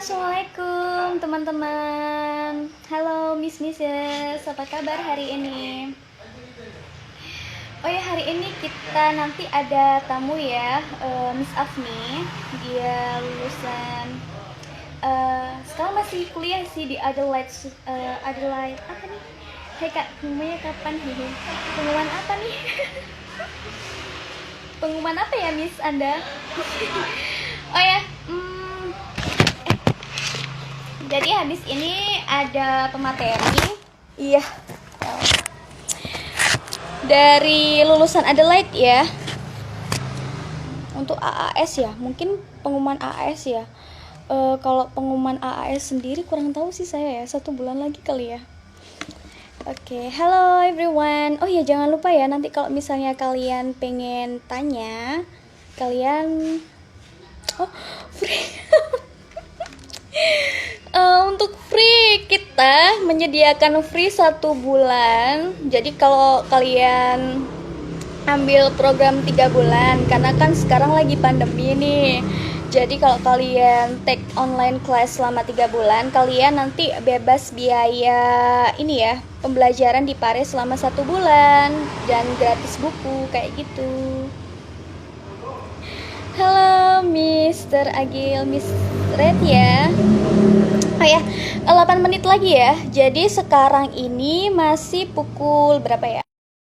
Assalamualaikum teman-teman. Halo Misses, apa kabar hari ini? Oh ya, hari ini kita nanti ada tamu ya, Miss Afni. Dia lulusan sekarang masih kuliah sih di Adelaide. Adelaide apa nih? Hai kak, pengumumannya kapan? Pengumuman apa nih? Pengumuman apa ya Miss Anda? Oh ya, jadi habis ini ada pemateri, iya, dari lulusan Adelaide ya, untuk AAS ya, mungkin pengumuman AAS ya. Kalau pengumuman AAS sendiri kurang tahu sih saya ya, 1 bulan lagi kali ya. Oke, hello everyone. Oh ya, jangan lupa ya, nanti kalau misalnya kalian pengen tanya, kalian free. Untuk free, kita menyediakan free 1 bulan. Jadi kalau kalian ambil program 3 bulan, karena kan sekarang lagi pandemi nih, jadi kalau kalian take online class selama 3 bulan, kalian nanti bebas biaya ini ya, pembelajaran di Paris selama 1 bulan dan gratis buku kayak gitu. Halo Mr. Agil, Miss Red ya. Oh ya, 8 menit lagi ya. Jadi sekarang ini masih pukul berapa ya?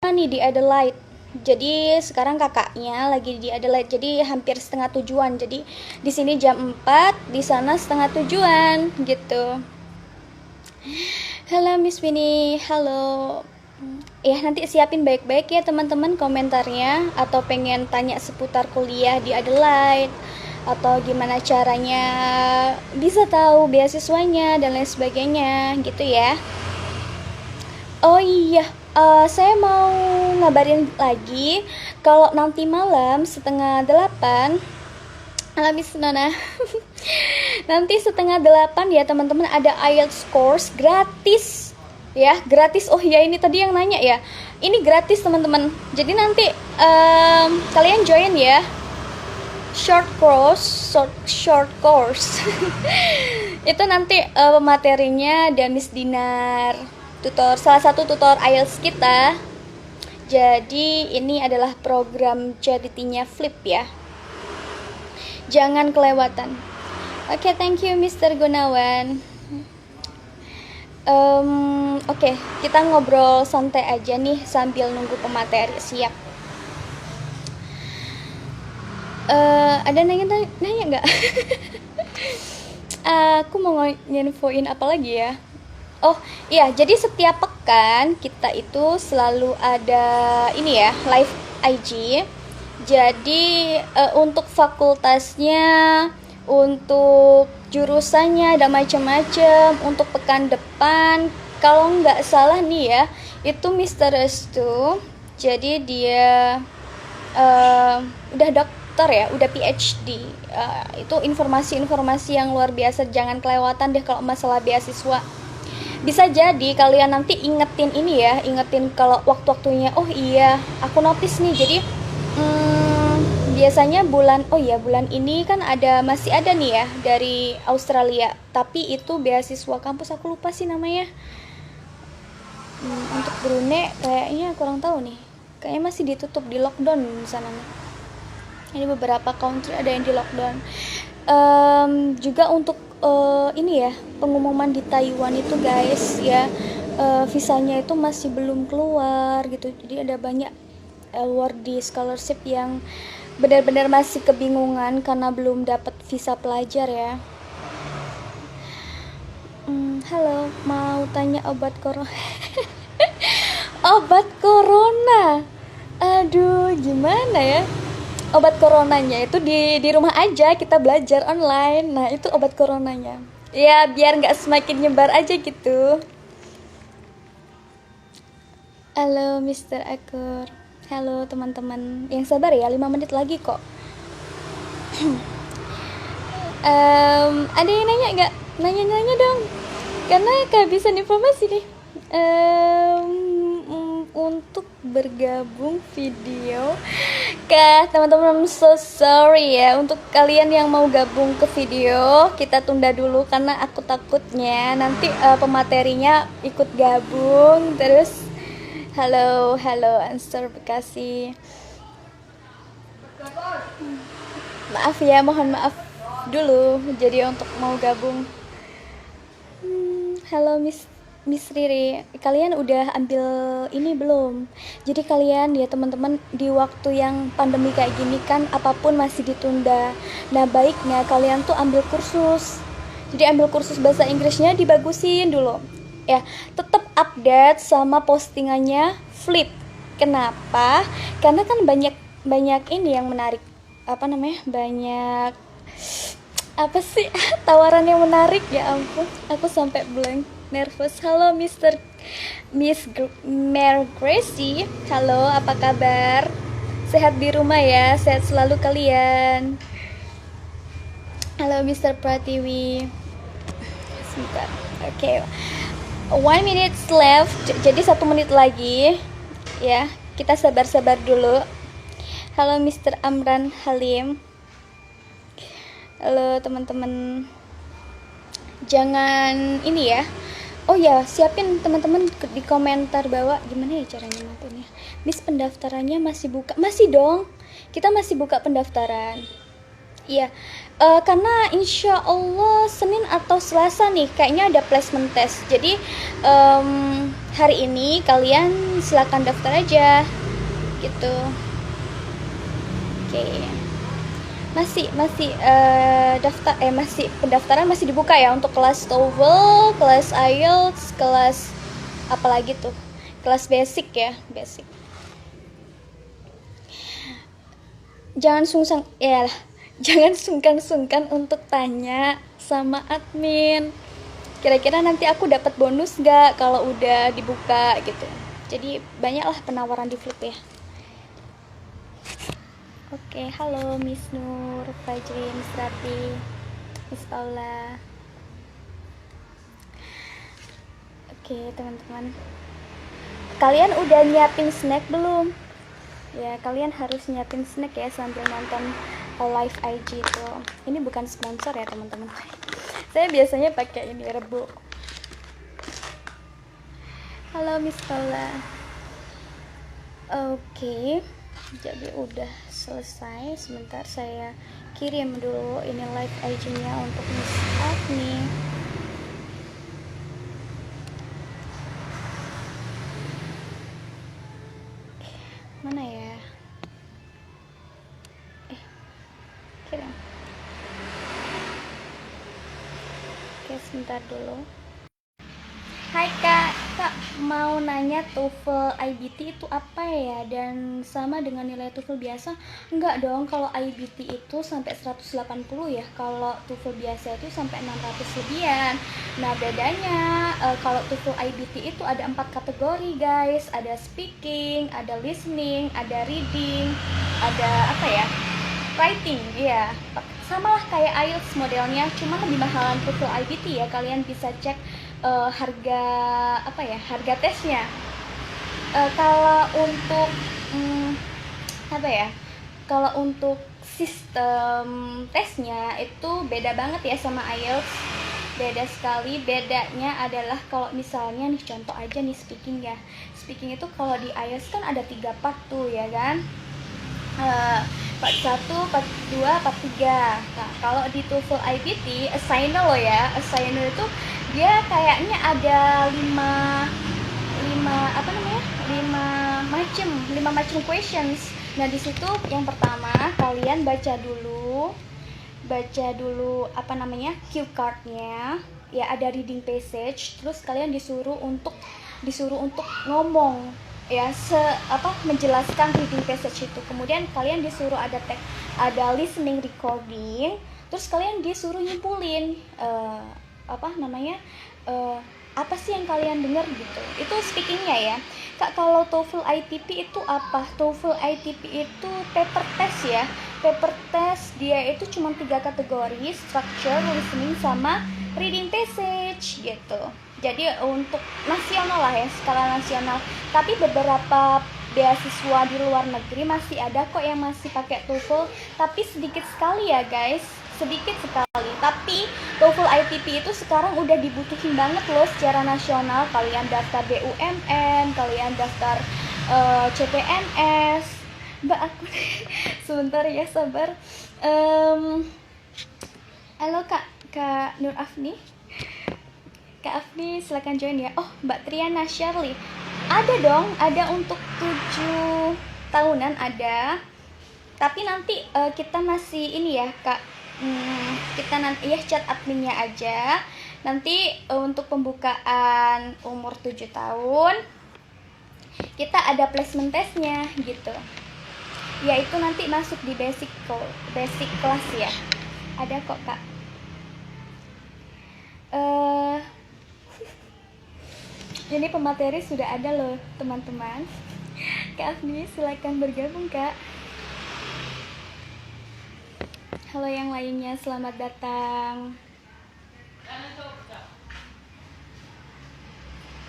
Nih di Adelaide. Jadi sekarang kakaknya lagi di Adelaide. Jadi hampir setengah tujuan. Jadi di sini jam 4, di sana setengah tujuan gitu. Halo Miss Winnie, halo. Ya nanti siapin baik-baik ya teman-teman komentarnya, atau pengen tanya seputar kuliah di Adelaide, atau gimana caranya bisa tahu beasiswanya dan lain sebagainya gitu ya. Oh iya, saya mau ngabarin lagi kalau nanti malam setengah 8, Miss Nona. Nanti setengah 8 ya teman-teman, ada IELTS course gratis ya, gratis. Oh ya, ini tadi yang nanya ya, ini gratis teman-teman. Jadi nanti kalian join ya, short course. Itu nanti materinya dan Miss Dinar, salah satu tutor IELTS kita. Jadi ini adalah program charity-nya Flip ya, jangan kelewatan. Oke, thank you Mr. Gunawan. Oke, kita ngobrol santai aja nih sambil nunggu pemateri. Siap. Ada nanya nggak? Aku mau nginfoin apa lagi ya? Oh iya, jadi setiap pekan kita itu selalu ada ini ya, live IG. Jadi untuk fakultasnya, untuk jurusannya ada macam-macam. Untuk pekan depan, kalau nggak salah nih ya, itu Mr. Restu. Jadi dia udah dokter ya, udah PhD. Itu informasi-informasi yang luar biasa, jangan kelewatan deh kalau masalah beasiswa. Bisa jadi kalian nanti ingetin ini ya, ingetin kalau waktu-waktunya. Oh iya, aku notice nih. Jadi biasanya bulan ini kan masih ada nih ya dari Australia, tapi itu beasiswa kampus, aku lupa sih namanya. Untuk Brunei kayaknya kurang tahu nih, kayaknya masih ditutup, di lockdown di sana nih. Ini beberapa country ada yang di lockdown. Juga untuk ini ya, pengumuman di Taiwan itu guys ya, visanya itu masih belum keluar gitu. Jadi ada banyak awardee scholarship yang benar-benar masih kebingungan karena belum dapat visa pelajar ya. Halo, mau tanya obat corona. Obat corona, aduh gimana ya, obat coronanya itu di rumah aja, kita belajar online. Nah itu obat coronanya ya, biar nggak semakin nyebar aja gitu. Halo Mr. Akur, halo teman-teman yang sabar ya, 5 menit lagi kok. Ada yang nanya nggak? Nanya dong, karena kehabisan informasi nih. Untuk bergabung video. Teman-teman, I'm so sorry ya untuk kalian yang mau gabung ke video. Kita tunda dulu karena aku takutnya nanti pematerinya ikut gabung terus. Halo Answer Bekasi. Maaf ya, mohon maaf dulu jadi untuk mau gabung. Halo Miss Riri, kalian udah ambil ini belum? Jadi kalian ya teman-teman, di waktu yang pandemi kayak gini kan apapun masih ditunda. Nah baiknya kalian tuh ambil kursus. Jadi ambil kursus bahasa Inggrisnya dibagusin dulu. Ya, tetap update sama postingannya Flip. Kenapa? Karena kan banyak ini yang menarik. Banyak apa sih tawaran yang menarik, ya ampun aku sampai blank, nervous. Halo Miss Mer Gracie, halo, apa kabar? Sehat di rumah ya, sehat selalu kalian. Halo Mr. Pratiwi, sebentar, oke. 1 minute left, jadi 1 menit lagi ya, kita sabar-sabar dulu. Halo Mr. Amran Halim. Halo teman-teman, jangan ini ya. Oh ya, siapin teman-teman di komentar bawah gimana ya caranya matiin ya. Miss, pendaftarannya masih buka? Masih dong, kita masih buka pendaftaran. Iya, karena insya Allah Senin atau Selasa nih kayaknya ada placement test. Jadi hari ini kalian silakan daftar aja gitu. Oke. Masih pendaftaran masih dibuka ya untuk kelas TOEFL, kelas IELTS, kelas apalagi tuh, kelas basic ya, basic. Jangan sungkan-sungkan untuk tanya sama admin. Kira-kira nanti aku dapat bonus nggak kalau udah dibuka gitu. Jadi banyaklah penawaran di Flip ya. Oke, halo Miss Nur, Fajri, Miss Rati, Miss Paula. Oke, teman-teman. Kalian udah nyiapin snack belum? Ya, kalian harus nyiapin snack ya sambil nonton live IG itu. Ini bukan sponsor ya, teman-teman. Saya biasanya pakai ini Rebo. Halo Miss Paula. Oke. Jadi udah selesai, sebentar saya kirim dulu ini live IG-nya untuk Miss Agni. Mana ya? Kirim. Oke, sebentar dulu. Hai Kak mau nanya TOEFL IBT itu apa ya, dan sama dengan nilai TOEFL biasa? Enggak dong, kalau IBT itu sampai 180 ya, kalau TOEFL biasa itu sampai 600 lebihan. Nah bedanya kalau TOEFL IBT itu ada 4 kategori guys, ada speaking, ada listening, ada reading, ada writing, ya sama lah kayak IELTS modelnya, cuma lebih mahalan TOEFL IBT ya. Kalian bisa cek harga tesnya. Kalau untuk kalau untuk sistem tesnya itu beda banget ya sama IELTS, beda sekali. Bedanya adalah kalau misalnya nih contoh aja nih speaking ya, speaking itu kalau di IELTS kan ada 3 part tuh ya kan, part 1, part 2, part 3. Nah kalau di TOEFL IBT assignment lo ya, assignment itu dia kayaknya ada 5 macam questions. Nah di situ yang pertama kalian baca dulu cue cardnya ya, ada reading passage, terus kalian disuruh untuk ngomong ya, menjelaskan reading passage itu. Kemudian kalian disuruh ada listening recording, terus kalian disuruh nyimpulin apa sih yang kalian dengar gitu. Itu speakingnya ya Kak. Kalau TOEFL ITP itu apa? TOEFL ITP itu paper test ya, paper test. Dia itu cuma 3 kategori, structure, listening, sama reading passage gitu. Jadi untuk nasional lah ya, skala nasional. Tapi beberapa beasiswa di luar negeri masih ada kok yang masih pakai TOEFL, tapi sedikit sekali ya guys, sedikit sekali. Tapi TOEFL ITP itu sekarang udah dibutuhin banget loh secara nasional. Kalian daftar BUMN, kalian daftar CPNS. Mbak aku sebentar ya, sabar. Halo Kak Nur Afni. Kak Afni silakan join ya. Oh, Mbak Triana Shirley. Ada dong, ada untuk 7 tahunan ada. Tapi nanti kita masih ini ya, Kak. Kita nanti ya chat adminnya aja. Nanti untuk pembukaan umur 7 tahun kita ada placement testnya gitu. Yaitu nanti masuk di basic class ya. Ada kok, Kak. Ini pemateri sudah ada loh teman-teman. Kak Afni silakan bergabung Kak. Halo yang lainnya, selamat datang.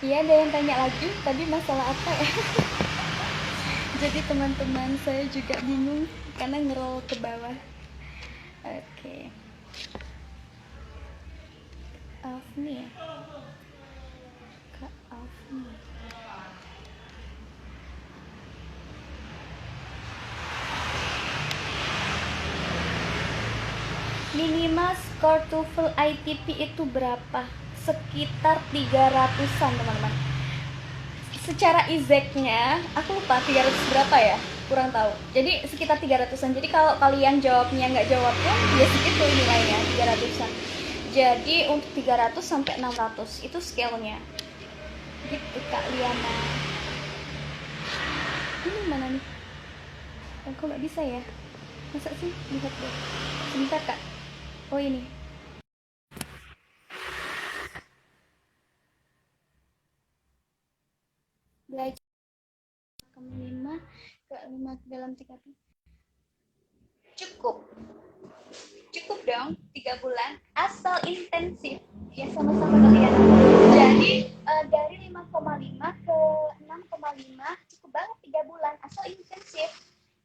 Iya, ada yang tanya lagi tadi masalah apa ya? Jadi teman-teman saya juga bingung karena ngerol ke bawah. Oke. Afni ya? Kak Afni. Minimal skor TOEFL ITP itu berapa? Sekitar 300-an teman-teman. Secara exactnya aku lupa 300 berapa ya, kurang tahu. Jadi sekitar 300-an. Jadi kalau kalian jawabnya nggak jawab pun ya segitu nilainya, 300-an. Jadi untuk 300 sampai 600 itu scale-nya gitu Kak Liana. Ini mana nih? Kok nggak bisa ya? Masa sih? Lihat deh sebentar Kak. Oh ini. Belajar ke 5 ke 5 dalam 3 tahun. Cukup dong 3 bulan asal intensif ya sama-sama kalian. Jadi dari 5,5 ke 6,5 cukup banget 3 bulan asal intensif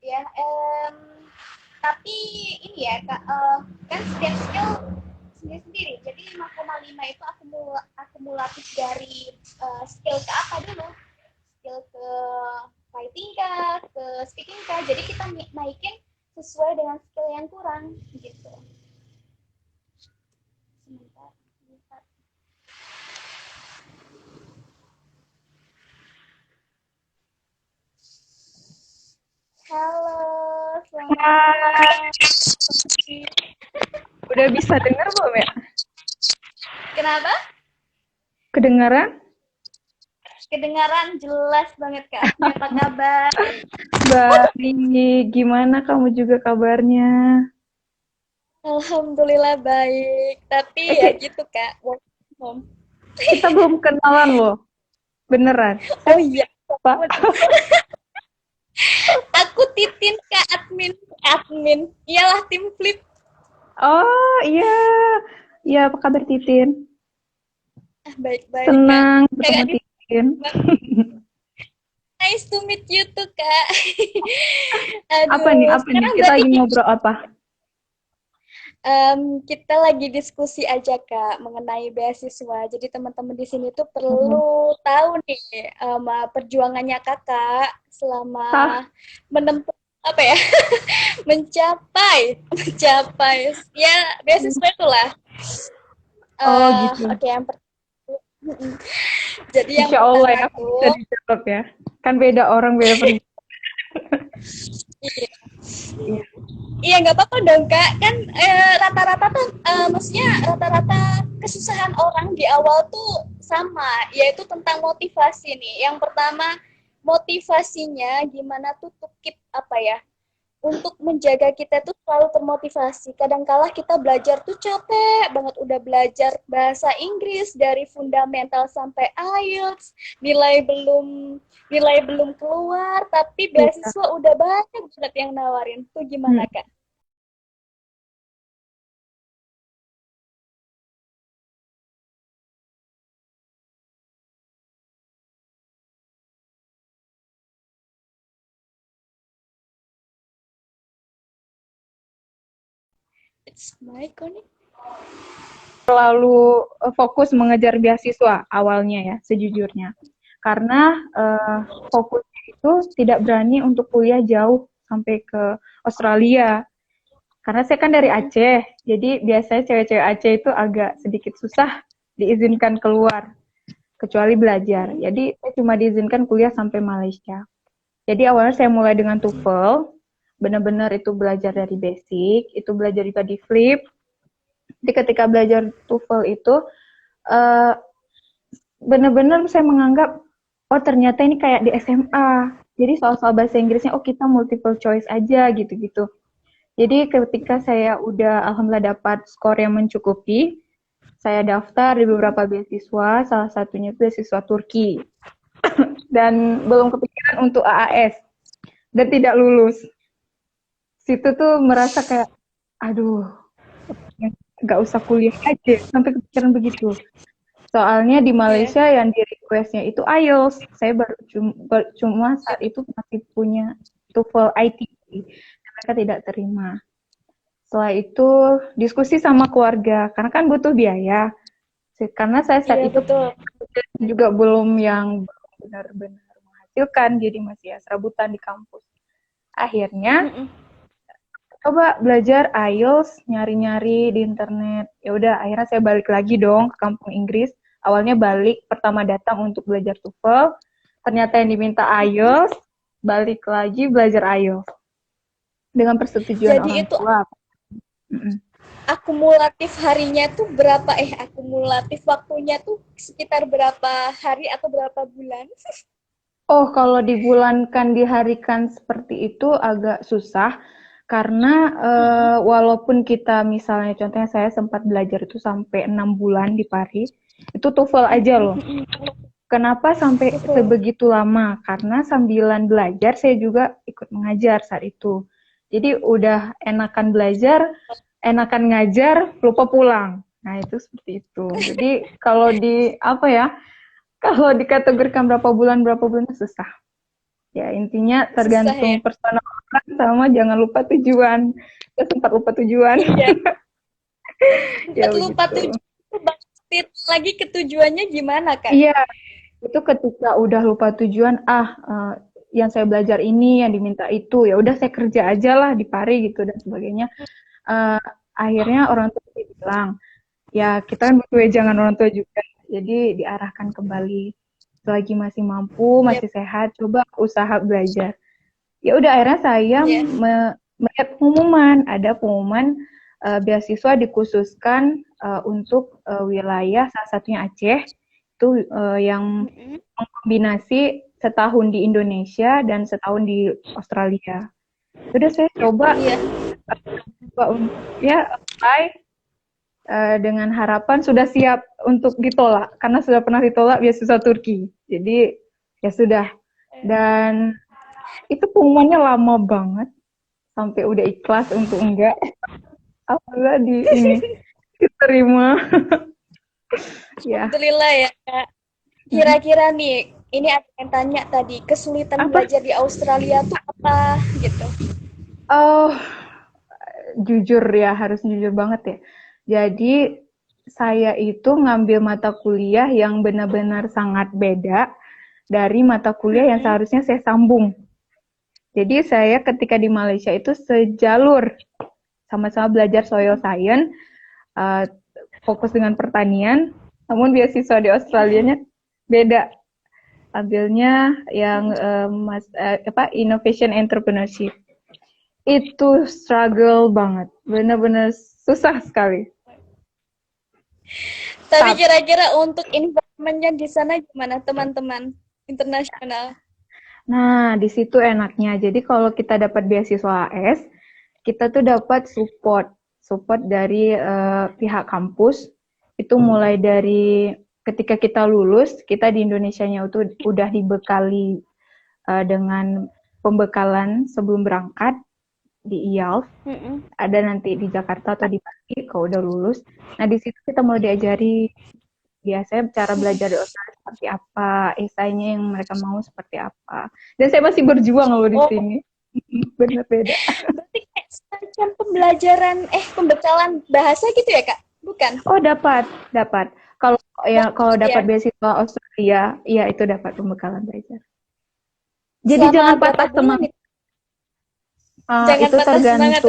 ya. Tapi ini ya Kak, kan setiap skill sendiri-sendiri. Jadi 5,5 itu akumulatif dari skill ke apa dulu, skill ke writing kah, ke speaking kah. Jadi kita naikin sesuai dengan skill yang kurang gitu. Sebentar. Halo, selamat malam. Udah bisa dengar belum ya? Kenapa? Kedengaran? Kedengaran jelas banget Kak. Apa kabar? Baik, gimana kamu juga kabarnya? Alhamdulillah baik. Tapi ya gitu Kak, work from home. Kita belum kenalan loh, beneran. Oh iya, Pak. aku Titin Kak, admin. Iyalah tim Flip. Oh iya, iya apa kabar Titin? Baik-baik Kak. Senang bertemu Kakak Titin. nice to meet you tuh Kak. Apa nih? Aduh, Apa nih? sekarang Kita berarti lagi ngobrol apa? kita lagi diskusi aja Kak mengenai beasiswa. Jadi teman-teman di sini tuh Hmm. perlu tahu nih perjuangannya Kakak selama Hah? menempuh apa ya? mencapai ya beasiswa itulah. Oh gitu. Oke, yang jadi yang Insya Allah pertama ya bisa tuh dijawab ya. Kan beda orang beda perjuangan. iya. Iya. Iya nggak apa-apa dong Kak, kan rata-rata tuh maksudnya rata-rata kesusahan orang di awal tuh sama, yaitu tentang motivasi nih. Yang pertama motivasinya gimana tuh to keep apa ya, untuk menjaga kita tuh selalu termotivasi. Kadangkala kita belajar tuh capek banget, udah belajar bahasa Inggris dari fundamental sampai IELTS, nilai belum keluar, tapi Iya. beasiswa udah banyak banget yang nawarin. Tuh gimana Hmm. Kak? It's my connect. Terlalu fokus mengejar beasiswa awalnya ya, sejujurnya. Karena fokusnya itu tidak berani untuk kuliah jauh sampai ke Australia. Karena saya kan dari Aceh, jadi biasanya cewek-cewek Aceh itu agak sedikit susah diizinkan keluar, kecuali belajar. Jadi saya cuma diizinkan kuliah sampai Malaysia. Jadi awalnya saya mulai dengan TOEFL, benar-benar itu belajar dari basic, itu belajar juga di Flip. Jadi ketika belajar TOEFL itu, uh, benar-benar saya menganggap, oh ternyata ini kayak di SMA. Jadi soal-soal bahasa Inggrisnya, oh kita multiple choice aja gitu-gitu. Jadi ketika saya udah alhamdulillah dapat skor yang mencukupi, saya daftar di beberapa beasiswa, salah satunya itu beasiswa Turki. Dan belum kepikiran untuk AAS. Dan tidak lulus. Situ tuh merasa kayak, aduh, nggak usah kuliah aja, sampai kepikiran begitu. Soalnya di Malaysia yang di requestnya itu IELTS. Saya baru cuma saat itu masih punya TOEFL IT. Mereka tidak terima. Setelah itu diskusi sama keluarga, karena kan butuh biaya. Karena saya saat itu betul. juga belum yang benar-benar menghasilkan, jadi masih ya serabutan di kampus. Akhirnya coba belajar IELTS, nyari-nyari di internet. Ya udah, akhirnya saya balik lagi dong ke kampung Inggris. Awalnya balik, pertama datang untuk belajar TOEFL. Ternyata yang diminta IELTS, balik lagi belajar IELTS. Dengan persetujuan Jadi orang itu tua. akumulatif harinya tuh berapa? Akumulatif waktunya tuh sekitar berapa hari atau berapa bulan? Oh, kalau dibulankan, diharikan seperti itu agak susah. Karena walaupun kita misalnya, contohnya saya sempat belajar itu sampai 6 bulan di Paris, itu TOEFL aja loh. Kenapa sampai sebegitu lama? Karena sambilan belajar saya juga ikut mengajar saat itu. Jadi udah enakan belajar, enakan ngajar, lupa pulang. Nah itu seperti itu. Jadi kalau kalau dikategorikan berapa bulan susah. Ya intinya tergantung personal orang sama jangan lupa tujuan. Saya sempat lupa tujuan. Iya. Ya lupa tujuan. Lagi ke tujuannya gimana, Kak? Iya, itu ketika udah lupa tujuan, yang saya belajar ini, yang diminta itu, ya udah saya kerja aja lah di Pari gitu dan sebagainya. Akhirnya orang tua bilang, ya kita kan butuh wejangan orang tua juga, jadi diarahkan kembali. Selagi masih mampu, masih sehat, coba usaha belajar. Ya udah akhirnya saya melihat pengumuman, ada pengumuman beasiswa dikhususkan untuk wilayah salah satunya Aceh, itu yang mengkombinasi setahun di Indonesia dan setahun di Australia. Sudah saya coba apply dengan harapan sudah siap untuk ditolak karena sudah pernah ditolak beasiswa Turki. Jadi ya sudah. Dan itu pengumumannya lama banget sampai udah ikhlas untuk enggak. Alhamdulillah diterima. Ya. Alhamdulillah ya, Kak. Kira-kira nih, ini ada yang tanya tadi, kesulitan belajar di Australia tuh apa gitu? Oh, jujur ya, harus jujur banget ya. Jadi saya itu ngambil mata kuliah yang benar-benar sangat beda dari mata kuliah yang seharusnya saya sambung. Jadi saya ketika di Malaysia itu sejalur, sama-sama belajar soil science, fokus dengan pertanian, namun beasiswa di Australia-nya beda. Ambilnya yang innovation entrepreneurship. Itu struggle banget, benar-benar susah sekali. Tapi kira-kira untuk environment-nya di sana gimana teman-teman internasional? Nah, di situ enaknya. Jadi kalau kita dapat beasiswa AS, kita tuh dapat support dari pihak kampus. Itu mulai dari ketika kita lulus, kita di Indonesianya itu udah dibekali dengan pembekalan sebelum berangkat di IELTS. Ada nanti di Jakarta atau di Bali kalau udah lulus. Nah, di situ kita mulai diajari biasanya cara belajar di Australia seperti apa, esainya yang mereka mau seperti apa. Dan saya masih berjuang loh di sini. Benar beda. Berarti kayak semacam pembekalan bahasa gitu ya, Kak? Bukan? Oh, dapat. Kalau kalau dapat Ya. beasiswa Australia, ya itu dapat pembekalan belajar. Jadi Selama jangan berapa patah bulan semangat. nih? Jangan Itu patah semangat.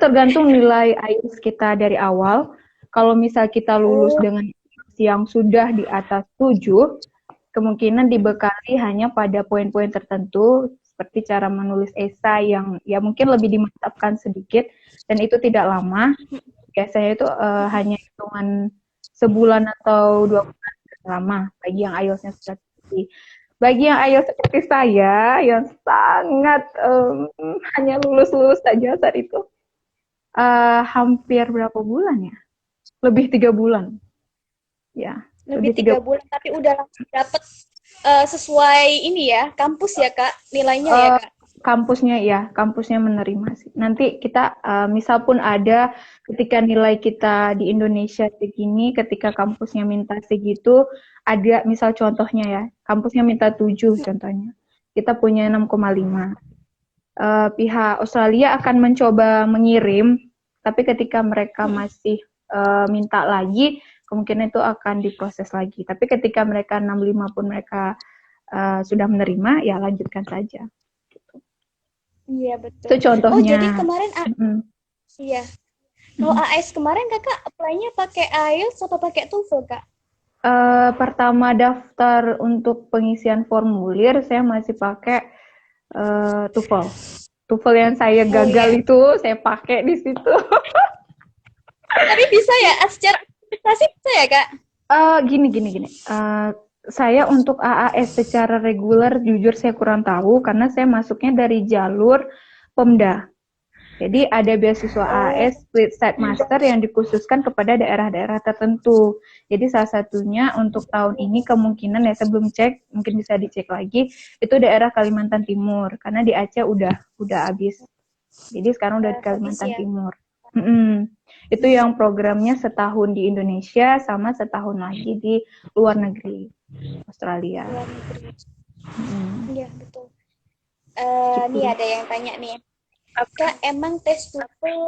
tergantung nilai IELTS kita dari awal. Kalau misal kita lulus Oh, dengan yang sudah di atas 7, kemungkinan dibekali hanya pada poin-poin tertentu seperti cara menulis esai yang ya mungkin lebih dimantapkan sedikit dan itu tidak lama. Biasanya itu hanya hitungan sebulan atau 2 bulan lama bagi yang IELTS-nya sudah tinggi. Bagi yang IELTS seperti saya yang sangat hanya lulus-lulus saja saat itu, hampir berapa bulan ya? Lebih 3 bulan, ya, lebih lebih tiga. 3 bulan, tapi udah langsung dapet sesuai ini ya, kampus ya, Kak? Nilainya ya, Eh, Kak? kampusnya menerima sih. Nanti kita misal pun ada ketika nilai kita di Indonesia segini, ketika kampusnya minta segitu, ada misal contohnya ya, kampusnya minta 7 contohnya. Kita punya 6,5. Pihak Australia akan mencoba mengirim, tapi ketika mereka masih minta lagi, kemungkinan itu akan diproses lagi. Tapi ketika mereka 65 pun mereka sudah menerima, ya lanjutkan saja. Iya, Itu betul. Oh, contohnya. jadi kemarin, Mm-mm. iya. Kalau Mm-mm. AS kemarin kakak apply-nya pakai IELTS atau pakai TOEFL, Kak? Pertama daftar untuk pengisian formulir, saya masih pakai TOEFL. TOEFL yang saya Oh gagal iya. itu, saya pakai di situ. Tapi bisa ya, secara administrasi bisa ya, Kak? Gini. Saya untuk AAS secara reguler jujur saya kurang tahu karena saya masuknya dari jalur Pemda. Jadi ada beasiswa Oh, AAS Split Site Master yang dikhususkan kepada daerah-daerah tertentu. Jadi salah satunya untuk tahun ini kemungkinan ya saya belum cek, mungkin bisa dicek lagi, itu daerah Kalimantan Timur karena di Aceh udah habis. Jadi sekarang udah di habis Kalimantan ya. Timur. Itu yang programnya setahun di Indonesia sama setahun lagi di luar negeri, Australia. Luar negeri. Mm, Iya, betul. Nih gitu. ada yang tanya nih. Kak, emang tes TOEFL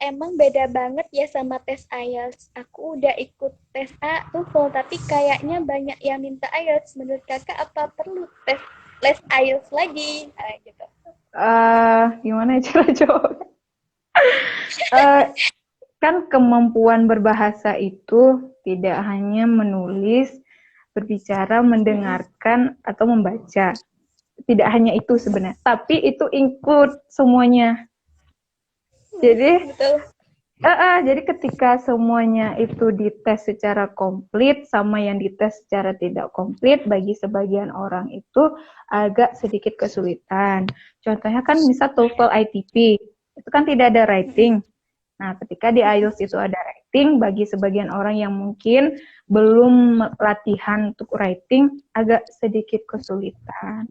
emang beda banget ya sama tes IELTS? Aku udah ikut tes TOEFL, tapi kayaknya banyak yang minta IELTS. Menurut kakak apa perlu tes les IELTS lagi? Gitu. Gimana cara jawab? Uh, kan kemampuan berbahasa itu tidak hanya menulis, berbicara, Mm-mm. mendengarkan, atau membaca. Tidak hanya itu sebenarnya, tapi itu include semuanya. Jadi Betul. jadi ketika semuanya itu dites secara komplit sama yang dites secara tidak komplit, bagi sebagian orang itu agak sedikit kesulitan. Contohnya kan misal TOEFL ITP, itu kan tidak ada Mm-mm. writing. Nah, ketika di IELTS itu ada writing, bagi sebagian orang yang mungkin belum latihan untuk writing, agak sedikit kesulitan.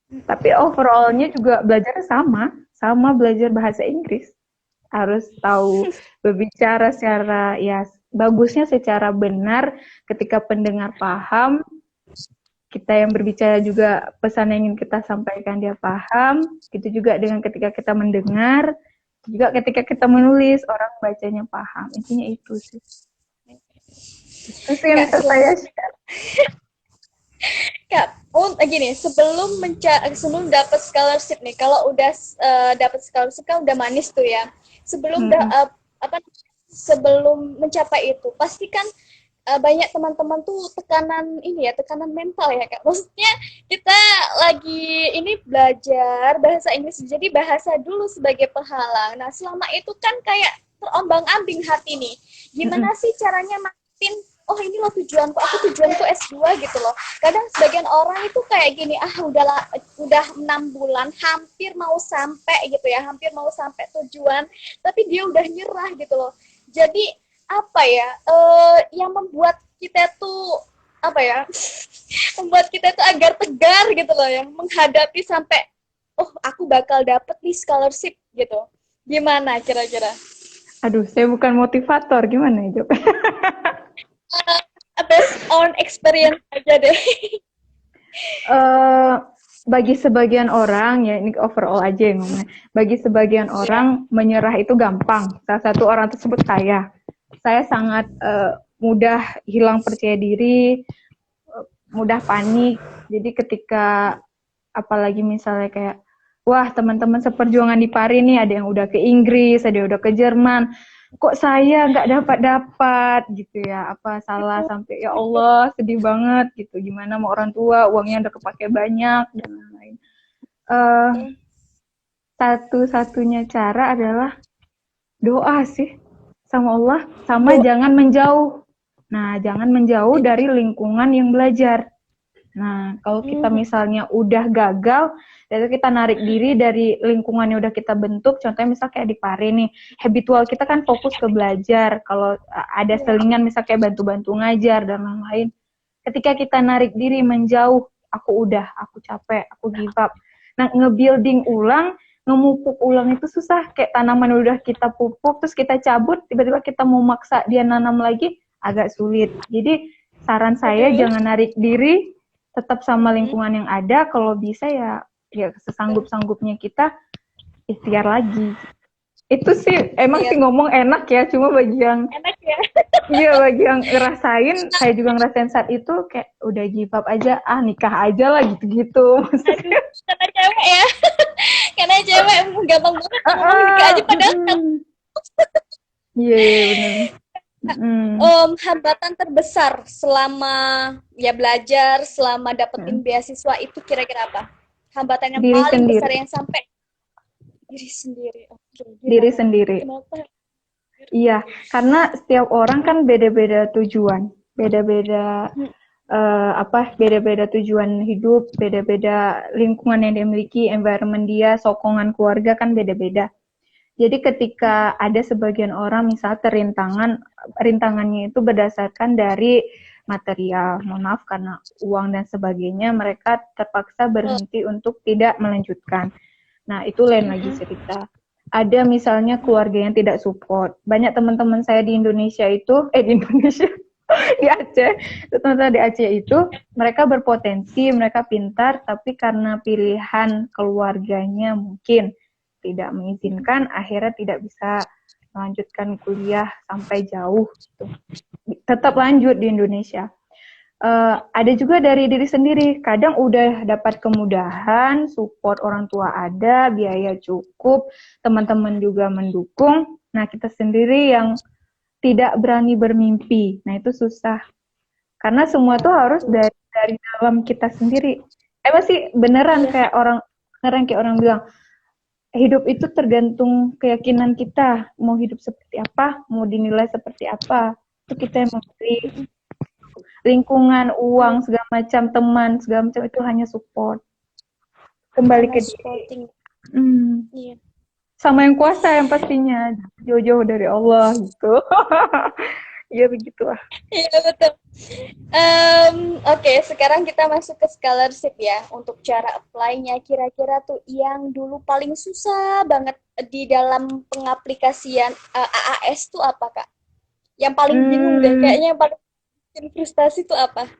Tapi overallnya juga belajar sama belajar bahasa Inggris. Harus tahu berbicara secara ya bagusnya secara benar ketika pendengar paham, kita yang berbicara juga pesan yang ingin kita sampaikan dia paham, gitu juga dengan ketika kita mendengar, juga ketika kita menulis orang bacanya paham. Intinya itu sih. Itu sih yang Kak, bisa saya share. Kak, gini, sebelum dapat scholarship nih, kalau udah dapat scholarship kan udah manis tuh ya. Sebelum Mm-mm. apa sebelum mencapai itu, pasti kan banyak teman-teman tuh tekanan ini ya, tekanan mental ya, Kak. Maksudnya kita lagi ini belajar bahasa Inggris, jadi bahasa dulu sebagai penghalang. Nah, selama itu kan kayak terombang-ambing hati nih. Mm-mm. Gimana sih caranya makin oh ini loh tujuanku, aku tujuanku S2 gitu loh. Kadang sebagian orang itu kayak gini, udah 6 bulan hampir mau sampai gitu ya, hampir mau sampai tujuan, tapi dia udah nyerah gitu loh. Jadi apa ya, yang membuat kita tuh apa ya, membuat kita tuh agar tegar gitu loh, yang menghadapi sampai oh aku bakal dapet nih scholarship gitu. Gimana kira-kira? Aduh, saya bukan motivator, gimana ya, Jo? Based on experience aja deh. Eh, bagi sebagian orang, ya ini overall aja yang ngomongnya. Bagi sebagian orang menyerah itu gampang. Salah satu orang tersebut saya. Saya sangat mudah hilang percaya diri, mudah panik. Jadi ketika apalagi misalnya kayak wah teman-teman seperjuangan di Pari nih ada yang udah ke Inggris, ada yang udah ke Jerman, kok saya nggak dapat gitu ya, apa salah sampai ya Allah sedih banget gitu, gimana mau orang tua uangnya udah kepake banyak dan lain-lain. Satu-satunya cara adalah doa sih sama Allah, sama jangan menjauh. Nah, jangan menjauh dari lingkungan yang belajar. Nah, kalau kita misalnya udah gagal, dan kita narik diri dari lingkungan yang udah kita bentuk, contohnya misal kayak di Pare nih, habitual kita kan fokus ke belajar, kalau ada selingan misal kayak bantu-bantu ngajar dan lain-lain. Ketika kita narik diri menjauh, aku capek, aku give up. Nah, nge-building ulang, ngemupuk ulang itu susah, kayak tanaman udah kita pupuk, terus kita cabut, tiba-tiba kita mau maksa dia nanam lagi, agak sulit. Jadi, saran saya jangan narik diri, tetap sama lingkungan yang ada, kalau bisa ya sesanggup-sanggupnya kita ikhtiar lagi. Itu sih emang sih ngomong enak ya, cuma bagi yang enak ya. iya bagi yang ngerasain, saya juga ngerasain saat itu kayak udah give up aja, nikah aja lah gitu-gitu. Aduh, karena cewek ya. Karena cewek gampang banget ngomong nikah aja padahal iya benar. Hambatan terbesar selama ya belajar, selama dapetin beasiswa itu kira-kira apa? Hambatan yang Diri paling sendiri. besar yang sampai diri sendiri. Oke, diri sendiri. Kenapa? Iya, karena setiap orang kan beda-beda tujuan, beda-beda beda-beda tujuan hidup, beda-beda lingkungan yang dia miliki, environment dia, sokongan keluarga kan beda-beda. Jadi ketika ada sebagian orang misal rintangannya itu berdasarkan dari material, mohon maaf karena uang dan sebagainya, mereka terpaksa berhenti untuk tidak melanjutkan. Nah, itu lain lagi cerita. Ada misalnya keluarga yang tidak support. Banyak teman-teman saya di Indonesia itu, di Aceh, teman-teman di Aceh itu, mereka berpotensi, mereka pintar, tapi karena pilihan keluarganya mungkin tidak mengizinkan, akhirnya tidak bisa melanjutkan kuliah sampai jauh. Gitu. Tetap lanjut di Indonesia. Ada juga dari diri sendiri. Kadang udah dapat kemudahan, support orang tua ada, biaya cukup, teman-teman juga mendukung. Nah, kita sendiri yang tidak berani bermimpi. Nah, itu susah. Karena semua tuh harus dari dalam kita sendiri. Masih beneran kayak orang bilang, hidup itu tergantung keyakinan kita. Mau hidup seperti apa, mau dinilai seperti apa. Itu kita yang memilih. Lingkungan, uang, segala macam, teman, segala macam itu hanya support. Kembali ke diri. Iya. Sama yang kuasa yang pastinya. Jauh-jauh dari Allah gitu. Iya begitulah. Iya betul. Oke, sekarang kita masuk ke scholarship ya. Untuk cara apply-nya kira-kira tuh yang dulu paling susah banget di dalam pengaplikasian AAS tuh apa, Kak? Yang paling bingung deh, kayaknya yang paling frustasi tuh apa?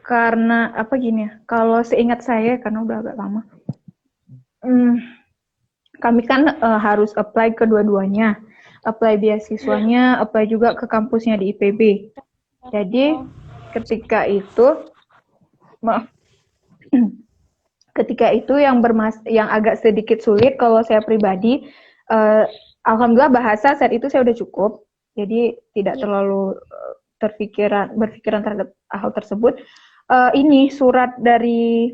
Karena apa gini ya, kalau seingat saya karena udah agak lama, kami kan harus apply kedua-duanya, apply beasiswanya, apply juga ke kampusnya di IPB. Jadi ketika itu, yang agak sedikit sulit kalau saya pribadi, alhamdulillah bahasa saat itu saya udah cukup, jadi tidak terlalu berpikiran terhadap hal tersebut. Ini surat dari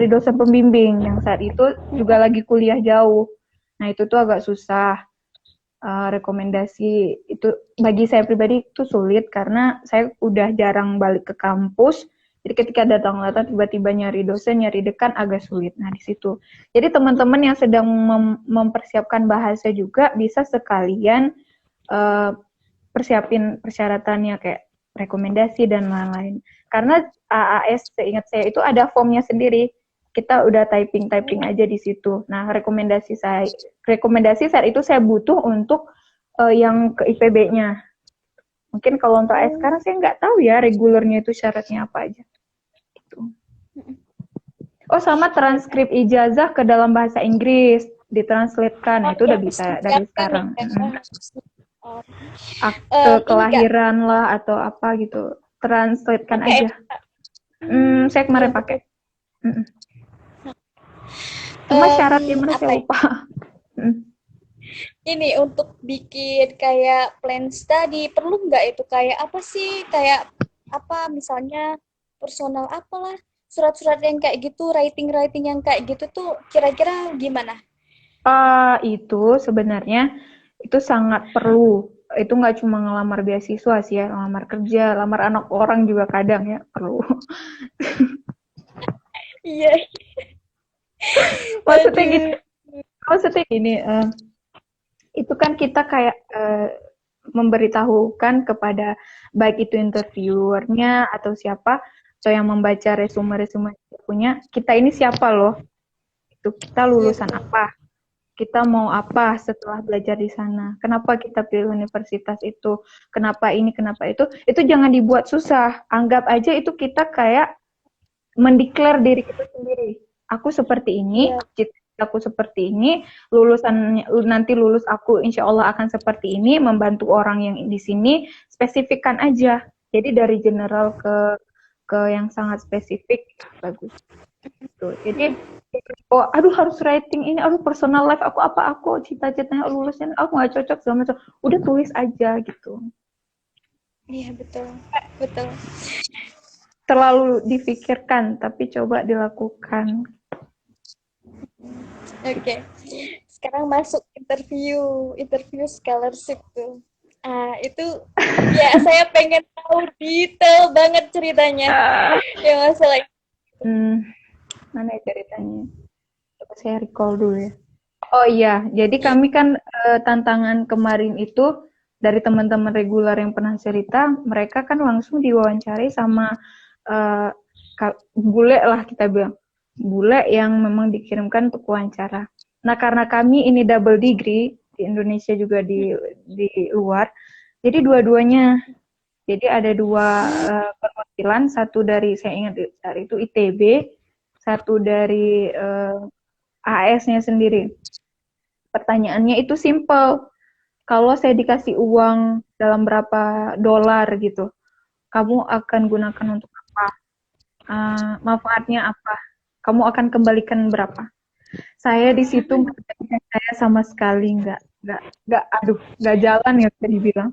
dosen pembimbing yang saat itu juga lagi kuliah jauh. Nah, itu tuh agak susah. Rekomendasi itu bagi saya pribadi itu sulit karena saya udah jarang balik ke kampus. Jadi ketika datang-datang tiba-tiba nyari dosen, nyari dekan agak sulit. Nah, di situ. Jadi teman-teman yang sedang mempersiapkan bahasa juga bisa sekalian persiapin persyaratannya kayak rekomendasi dan lain-lain. Karena AAS seingat saya itu ada formnya sendiri. Kita udah typing aja di situ. Nah, rekomendasi saat itu saya butuh untuk yang ke IPB-nya. Mungkin kalau untuk AS sekarang saya nggak tahu ya regulernya itu syaratnya apa aja. Gitu. Oh, sama transkrip ijazah ke dalam bahasa Inggris, ditranslatekan. Oh Itu ya, udah harus bisa dari disiapkan sekarang. ya. Mm-mm. Oh, Akte ini Kak, kelahiran lah atau apa gitu. Translatekan pakai aja. ya? Hmm, Saya iya kemarin betul. pakai. Mm-mm. Cuma syaratnya mana Apa saya ya? lupa. Mm. Ini untuk bikin kayak plan study perlu nggak itu kayak apa sih kayak apa misalnya personal apalah surat-surat yang kayak gitu writing yang kayak gitu tuh kira-kira gimana? Itu sebenarnya itu sangat perlu. Itu nggak cuma ngelamar beasiswa sih ya, ngelamar kerja, lamar anak orang juga kadang ya perlu. Iya, Maksudnya gini, aduh. maksudnya gini, itu kan kita kayak memberitahukan kepada baik itu interviewernya atau siapa atau yang membaca resume-resume yang kita punya, kita ini siapa loh? Itu kita Iya lulusan betul. apa? Kita mau apa setelah belajar di sana? Kenapa kita pilih universitas itu? Kenapa ini? Kenapa itu? Itu jangan dibuat susah. Anggap aja itu kita kayak mendeklar diri kita sendiri. Aku seperti ini, Iya. cita aku seperti ini, lulusan nanti lulus aku insya Allah akan seperti ini, membantu orang yang di sini, spesifikkan aja. Jadi dari general ke yang sangat spesifik bagus. Tuh. Jadi oh, aduh harus writing ini, aduh personal life aku cita-citanya lulusnya aku nggak cocok sama macam. Udah tulis aja gitu. Iya betul. Betul. Terlalu difikirkan, tapi coba dilakukan. Oke. Sekarang masuk interview scholarship tuh. Ah, itu ya saya pengen tahu detail banget ceritanya. Ah, Ya masalah. mana ya ceritanya? Coba saya recall dulu ya. Oh iya, jadi kami kan tantangan kemarin itu dari teman-teman reguler yang pernah cerita, mereka kan langsung diwawancari sama eh, bule lah kita bilang, bule yang memang dikirimkan untuk wawancara. Nah karena kami ini double degree di Indonesia juga di luar, jadi dua-duanya. Jadi ada dua perwakilan, satu dari saya ingat dari itu ITB, satu dari AS-nya sendiri. Pertanyaannya itu simple. Kalau saya dikasih uang dalam berapa dolar gitu, kamu akan gunakan untuk apa? Manfaatnya apa? Kamu akan kembalikan berapa? Saya di situ saya sama sekali nggak jalan ya bisa dibilang.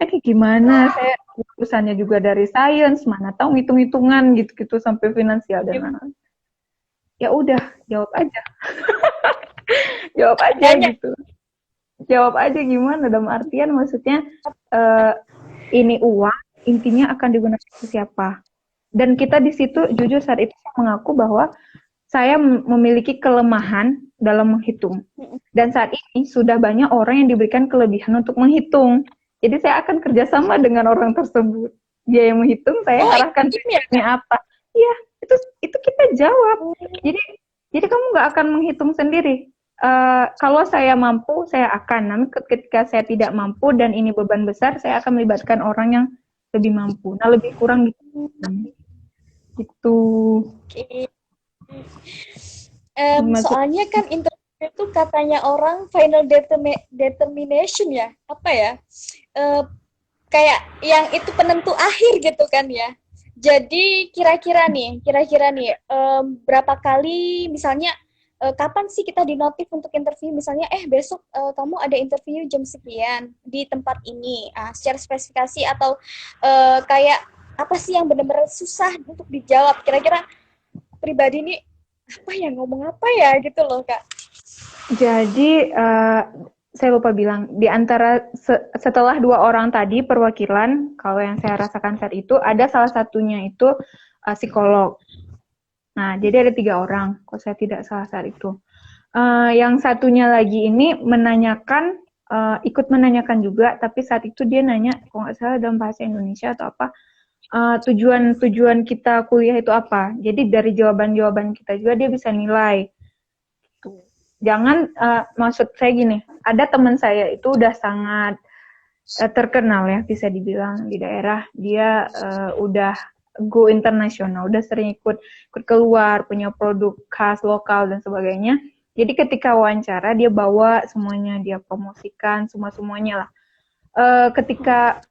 Kayak gimana? Saya urusannya juga dari sains, mana tahu hitung-hitungan gitu-gitu sampai finansial dan lain-lain. Ya udah, jawab aja, jawab aja Nanya. gitu. Jawab aja gimana dalam artian maksudnya eh, ini uang intinya akan digunakan ke siapa dan kita di situ jujur saat itu saya mengaku bahwa saya memiliki kelemahan dalam menghitung dan saat ini sudah banyak orang yang diberikan kelebihan untuk menghitung jadi saya akan kerjasama dengan orang tersebut dia yang menghitung saya Oh, arahkan ini ya, tujuannya Kak? apa iya itu kita jawab jadi jadi kamu nggak akan menghitung sendiri. Kalau saya mampu, saya akan. Namun ketika saya tidak mampu dan ini beban besar, saya akan melibatkan orang yang lebih mampu. Nah, lebih kurang gitu. Gitu. Oke. Maksud, Soalnya kan interview itu katanya orang final determination ya, apa ya? Eh, Kayak yang itu penentu akhir gitu kan ya. Jadi kira-kira nih, berapa kali misalnya kapan sih kita dinotif untuk interview misalnya besok kamu ada interview jam sekian di tempat ini. Secara spesifikasi atau kayak apa sih yang benar-benar susah untuk dijawab. Kira-kira pribadi ini apa ya ngomong apa ya gitu loh Kak. jadi saya lupa bilang di antara setelah dua orang tadi perwakilan, kalau yang saya rasakan saat itu ada salah satunya itu psikolog. Nah, jadi ada 3 orang, kalau saya tidak salah saat itu. Yang satunya lagi ini menanyakan, ikut menanyakan juga, tapi saat itu dia nanya, kalau nggak salah dalam bahasa Indonesia atau apa, tujuan kita kuliah itu apa. Jadi dari jawaban-jawaban kita juga dia bisa nilai. Jangan, maksud saya gini, ada teman saya itu udah sangat terkenal ya, bisa dibilang di daerah, dia udah go internasional, udah sering ikut keluar, punya produk khas lokal dan sebagainya. Jadi ketika wawancara dia bawa semuanya, dia promosikan semuanya lah. Ketika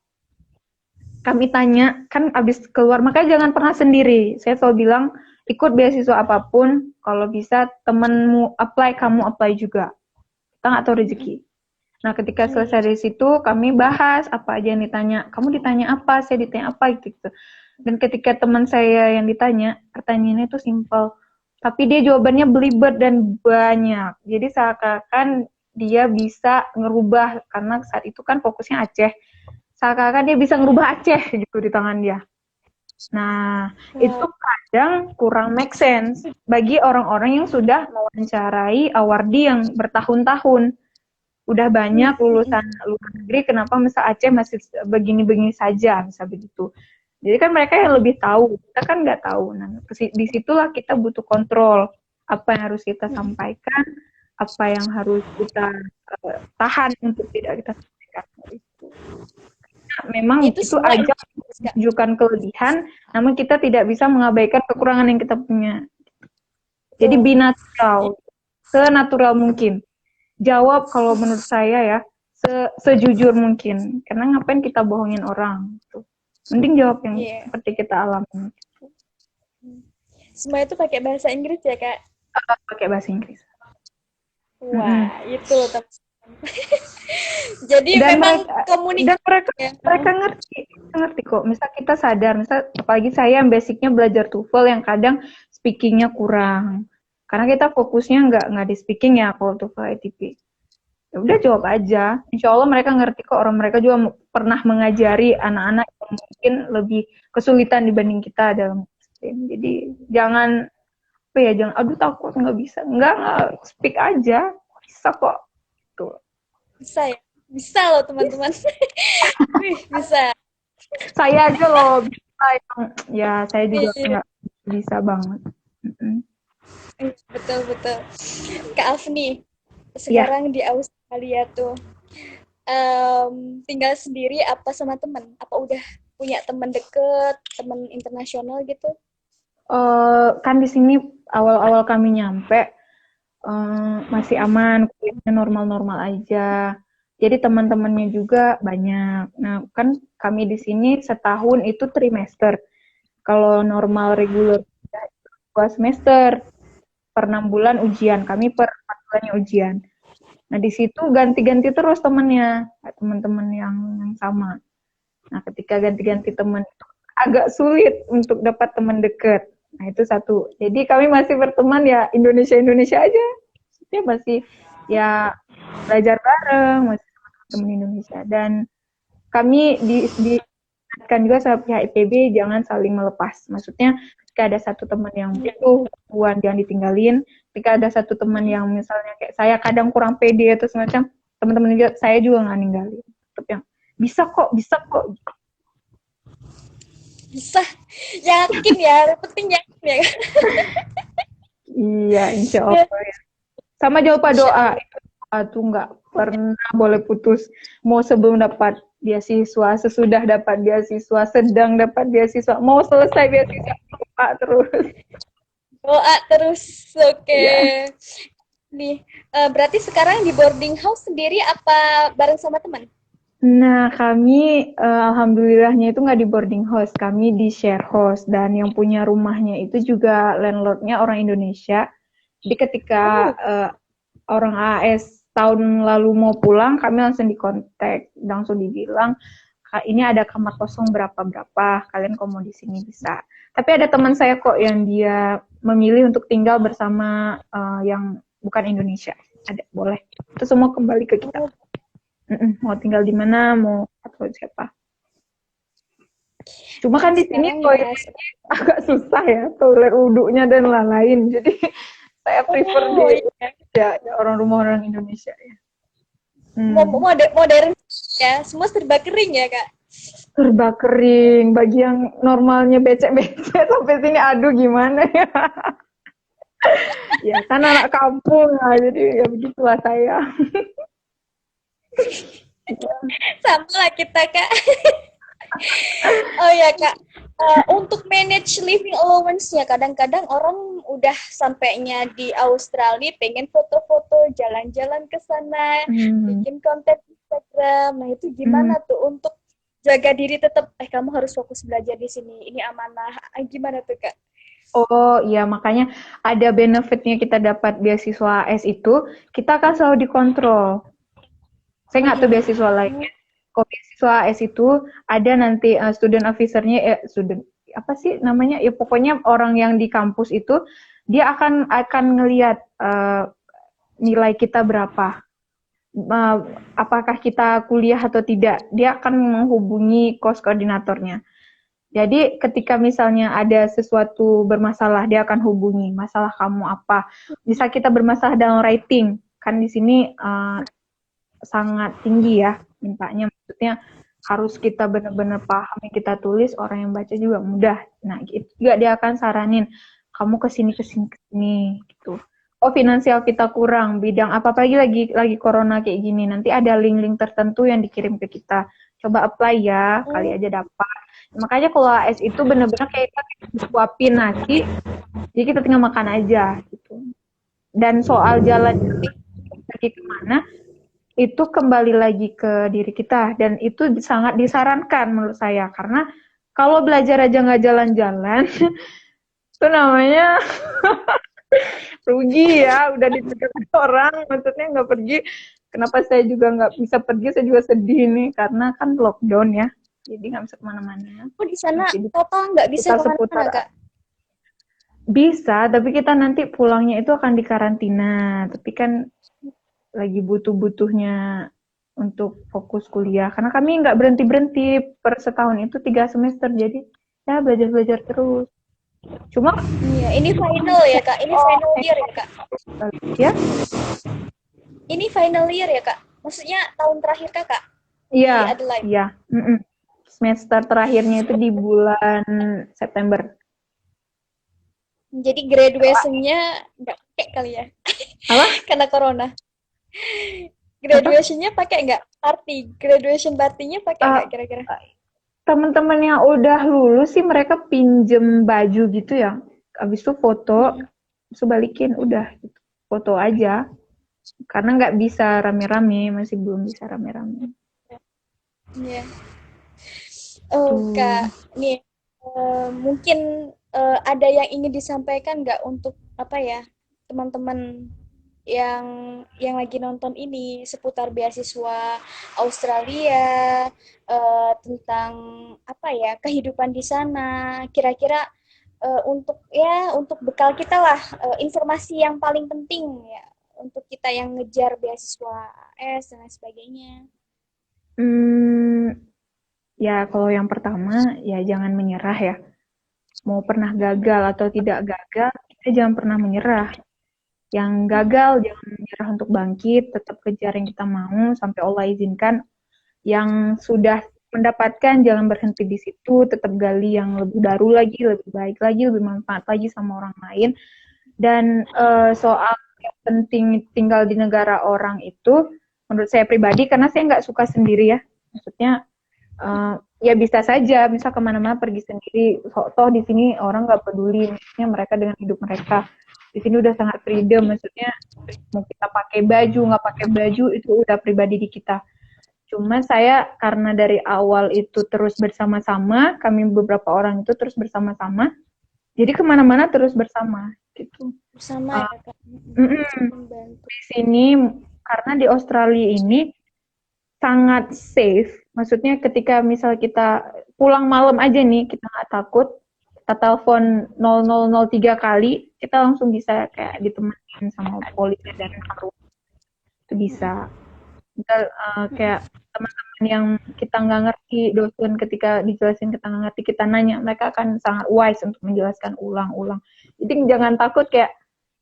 kami tanya, kan abis keluar, makanya jangan pernah sendiri. Saya selalu bilang, ikut beasiswa apapun, kalau bisa temenmu apply, kamu apply juga. Kita nggak tahu rezeki. Nah, ketika selesai dari situ, kami bahas apa aja yang ditanya. Kamu ditanya apa, saya ditanya apa, gitu. Dan ketika teman saya yang ditanya, pertanyaannya itu simpel. Tapi dia jawabannya belibet dan banyak. Jadi seakan-akan dia bisa ngerubah, karena saat itu kan fokusnya Aceh. Seakan-akan dia bisa ngerubah Aceh gitu di tangan dia. Nah, itu kadang kurang make sense bagi orang-orang yang sudah mewawancarai awardi yang bertahun-tahun. Udah banyak lulusan luar negeri, kenapa misal Aceh masih begini-begini saja, misal begitu. Jadi kan mereka yang lebih tahu, kita kan nggak tahu. Nah, disitulah kita butuh kontrol. Apa yang harus kita sampaikan, apa yang harus kita tahan untuk tidak kita sampaikan. Memang itu aja menunjukkan kelebihan, namun kita tidak bisa mengabaikan kekurangan yang kita punya. Jadi be natural, senatural mungkin. Jawab kalau menurut saya ya, sejujur mungkin. Karena ngapain kita bohongin orang? Gitu. Mending jawab yang seperti kita alami. Semua itu pakai bahasa Inggris ya, Kak? Pakai bahasa Inggris. Wah, itu Jadi dan memang komunikasi. Dan mereka ngerti kok. Misal kita sadar, misal apalagi saya yang basicnya belajar TOEFL yang kadang speakingnya kurang. Karena kita fokusnya nggak di speaking ya kalau TOEFL ITP. Ya udah jawab aja. Insya Allah mereka ngerti kok. Orang mereka juga pernah mengajari anak-anak yang mungkin lebih kesulitan dibanding kita dalam STEM. Jadi jangan aduh takut nggak bisa. Nggak speak aja. Bisa kok. Tuh. Bisa loh teman-teman. Bisa. Saya aja loh bisa ya saya juga nggak bisa banget. Betul. Kak Afni, sekarang di Australia tuh tinggal sendiri apa sama teman? Apa udah punya teman deket, teman internasional gitu? Kan di sini awal-awal kami nyampe masih aman, kuliahnya normal-normal aja. Jadi teman-temannya juga banyak. Nah, kan kami di sini setahun itu trimester. Kalau normal reguler 2 semester. Per 6 bulan ujian. Kami per 4 bulannya ujian. Nah, di situ ganti-ganti terus temannya. Teman-teman yang sama. Nah, ketika ganti-ganti teman itu agak sulit untuk dapat teman dekat. Nah, itu satu. Jadi kami masih berteman ya Indonesia aja. Maksudnya masih ya belajar bareng, masih sama teman Indonesia. Dan kami diingatkan juga sama pihak IPB jangan saling melepas. Maksudnya ketika ada satu teman yang butuh bantuan jangan ditinggalin. Ketika ada satu teman yang misalnya kayak saya kadang kurang pede atau semacam, teman-teman juga saya juga nggak ninggalin. Tetap yang bisa kok. Bisa, yakin ya, penting yakin ya. Iya, insya Allah ya. Sama jangan lupa doa. Doa tuh nggak pernah boleh putus. Mau sebelum dapat beasiswa, sesudah dapat beasiswa, sedang dapat beasiswa, mau selesai beasiswa, doa terus. Doa terus, oke. Yeah. Nih, berarti sekarang di boarding house sendiri apa bareng sama teman? Nah, kami alhamdulillahnya itu nggak di boarding house, kami di share house. Dan yang punya rumahnya itu juga landlordnya orang Indonesia. Jadi ketika orang AS tahun lalu mau pulang, kami langsung dikontak, langsung dibilang, ini ada kamar kosong berapa-berapa, kalian kalau mau di sini bisa. Tapi ada teman saya kok yang dia memilih untuk tinggal bersama yang bukan Indonesia. Ada, boleh. Itu semua kembali ke kita. Mau tinggal di mana, mau atau siapa. Cuma kan di sini toiletnya agak susah ya, toilet wudhunya dan lain-lain. Jadi saya prefer ya orang rumah orang Indonesia ya. Modern ya, semua serba kering ya Kak. Serba kering, bagi yang normalnya becek-becek sampai sini aduh gimana ya. Ya kan anak kampung lah, jadi ya begitulah saya. Sama lah kita Kak. Oh ya Kak, untuk manage living allowance-nya kadang-kadang orang udah sampainya di Australia pengen foto-foto jalan-jalan ke sana, Hmm, bikin konten Instagram. Nah, itu hmm. gimana tuh untuk jaga diri tetap kamu harus fokus belajar di sini. Ini amanah. Gimana tuh Kak? Oh iya, makanya ada benefitnya kita dapat beasiswa AS itu, kita akan selalu dikontrol. Saya nggak tahu beasiswa lainnya. Kalau beasiswa AS itu ada nanti student officer-nya, student apa sih namanya? Ya pokoknya orang yang di kampus itu dia akan ngelihat nilai kita berapa, apakah kita kuliah atau tidak. Dia akan menghubungi kos koordinatornya. Jadi ketika misalnya ada sesuatu bermasalah, dia akan hubungi masalah kamu apa. Bisa kita bermasalah dalam writing, kan di sini sangat tinggi ya mintanya. Maksudnya harus kita benar-benar paham yang kita tulis, orang yang baca juga mudah. Nah, itu juga dia akan saranin kamu ke sini gitu. Oh, finansial kita kurang, bidang apa lagi corona kayak gini. Nanti ada link-link tertentu yang dikirim ke kita. Coba apply ya, kali Oh, aja dapat. Makanya kalau AS itu benar-benar kayak kita disuapin nasi, jadi kita tinggal makan aja gitu. Dan soal jalan pergi kemana, itu kembali lagi ke diri kita dan itu sangat disarankan menurut saya karena kalau belajar aja nggak jalan-jalan itu namanya rugi ya udah ditekan orang maksudnya nggak pergi. Kenapa saya juga nggak bisa pergi, saya juga sedih nih karena kan lockdown ya, jadi nggak bisa kemana-mana, oh di sana masih di total nggak bisa sekitar kemana-mana seputar. Kak? Bisa, tapi kita nanti pulangnya itu akan dikarantina, tapi kan lagi butuh-butuhnya untuk fokus kuliah karena kami nggak berhenti-berhenti per setahun itu 3 semester jadi ya belajar-belajar terus cuma Iya, ini final ya Kak. Ini final year ya Kak. ya Ini final year ya Kak. Maksudnya tahun terakhir Kakak iya di Adelaide. iya semester terakhirnya itu di bulan September. Jadi graduation-nya nggak pakai kali ya, Apa karena corona. apa Graduation-nya pakai nggak? Party. Graduation partinya pakai uh, nggak kira-kira? teman-teman yang udah lulus sih mereka pinjem baju gitu ya, habis itu foto Mm-mm. terus balikin udah gitu. Foto aja karena nggak bisa rame-rame, masih belum bisa rame-rame Iya. Oh tuh. Kak, nih mungkin ada yang ingin disampaikan nggak untuk apa ya teman-teman yang lagi nonton ini seputar beasiswa Australia, tentang apa ya kehidupan di sana, kira-kira untuk ya untuk bekal kita lah, informasi yang paling penting ya untuk kita yang ngejar beasiswa AS dan lain sebagainya. Hmm, ya kalau yang pertama ya jangan menyerah ya. Mau pernah gagal atau tidak gagal, kita jangan pernah menyerah. Yang gagal jangan menyerah untuk bangkit, tetap kejar yang kita mau sampai Allah izinkan. Yang sudah mendapatkan jangan berhenti di situ, tetap gali yang lebih baru lagi, lebih baik lagi, lebih manfaat lagi sama orang lain. Dan soal yang penting tinggal di negara orang itu, menurut saya pribadi, karena saya nggak suka sendiri ya, maksudnya ya bisa saja, bisa kemana-mana pergi sendiri. Toh di sini orang nggak peduli, maksudnya mereka dengan hidup mereka. Di sini udah sangat freedom, maksudnya mau kita pakai baju nggak pakai baju itu udah pribadi di kita. Cuma saya karena dari awal itu terus bersama-sama, kami beberapa orang itu terus bersama-sama, jadi kemana-mana terus bersama gitu. Bersama Uh, ya Kak. mm-mm. Membantu. Di sini karena di Australia ini sangat safe. Maksudnya ketika misal kita pulang malam aja nih, kita nggak takut, kita telepon 0003 kali, kita langsung bisa kayak ditemenin sama polisi dan harum. Itu bisa. Kita kayak teman-teman yang kita nggak ngerti, dosen ketika dijelasin kita nggak ngerti, kita nanya, mereka akan sangat wise untuk menjelaskan ulang-ulang. Jadi jangan takut kayak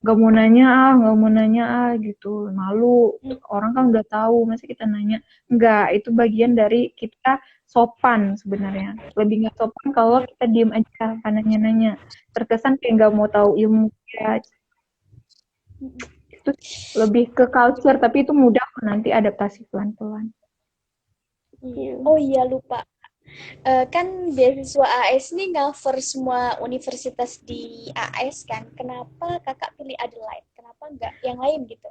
nggak mau nanya gitu, malu. Orang kan udah tahu, masa kita nanya? Enggak, itu bagian dari kita sopan sebenarnya. Lebih nggak sopan kalau kita diem aja, nanya-nanya. Terkesan kayak nggak mau tahu ilmu ya. Itu lebih ke culture, tapi itu mudah kok nanti adaptasi pelan-pelan. Iya. Oh iya lupa. Kan beasiswa AS ini cover semua universitas di AS kan. Kenapa kakak pilih Adelaide? Kenapa nggak yang lain gitu?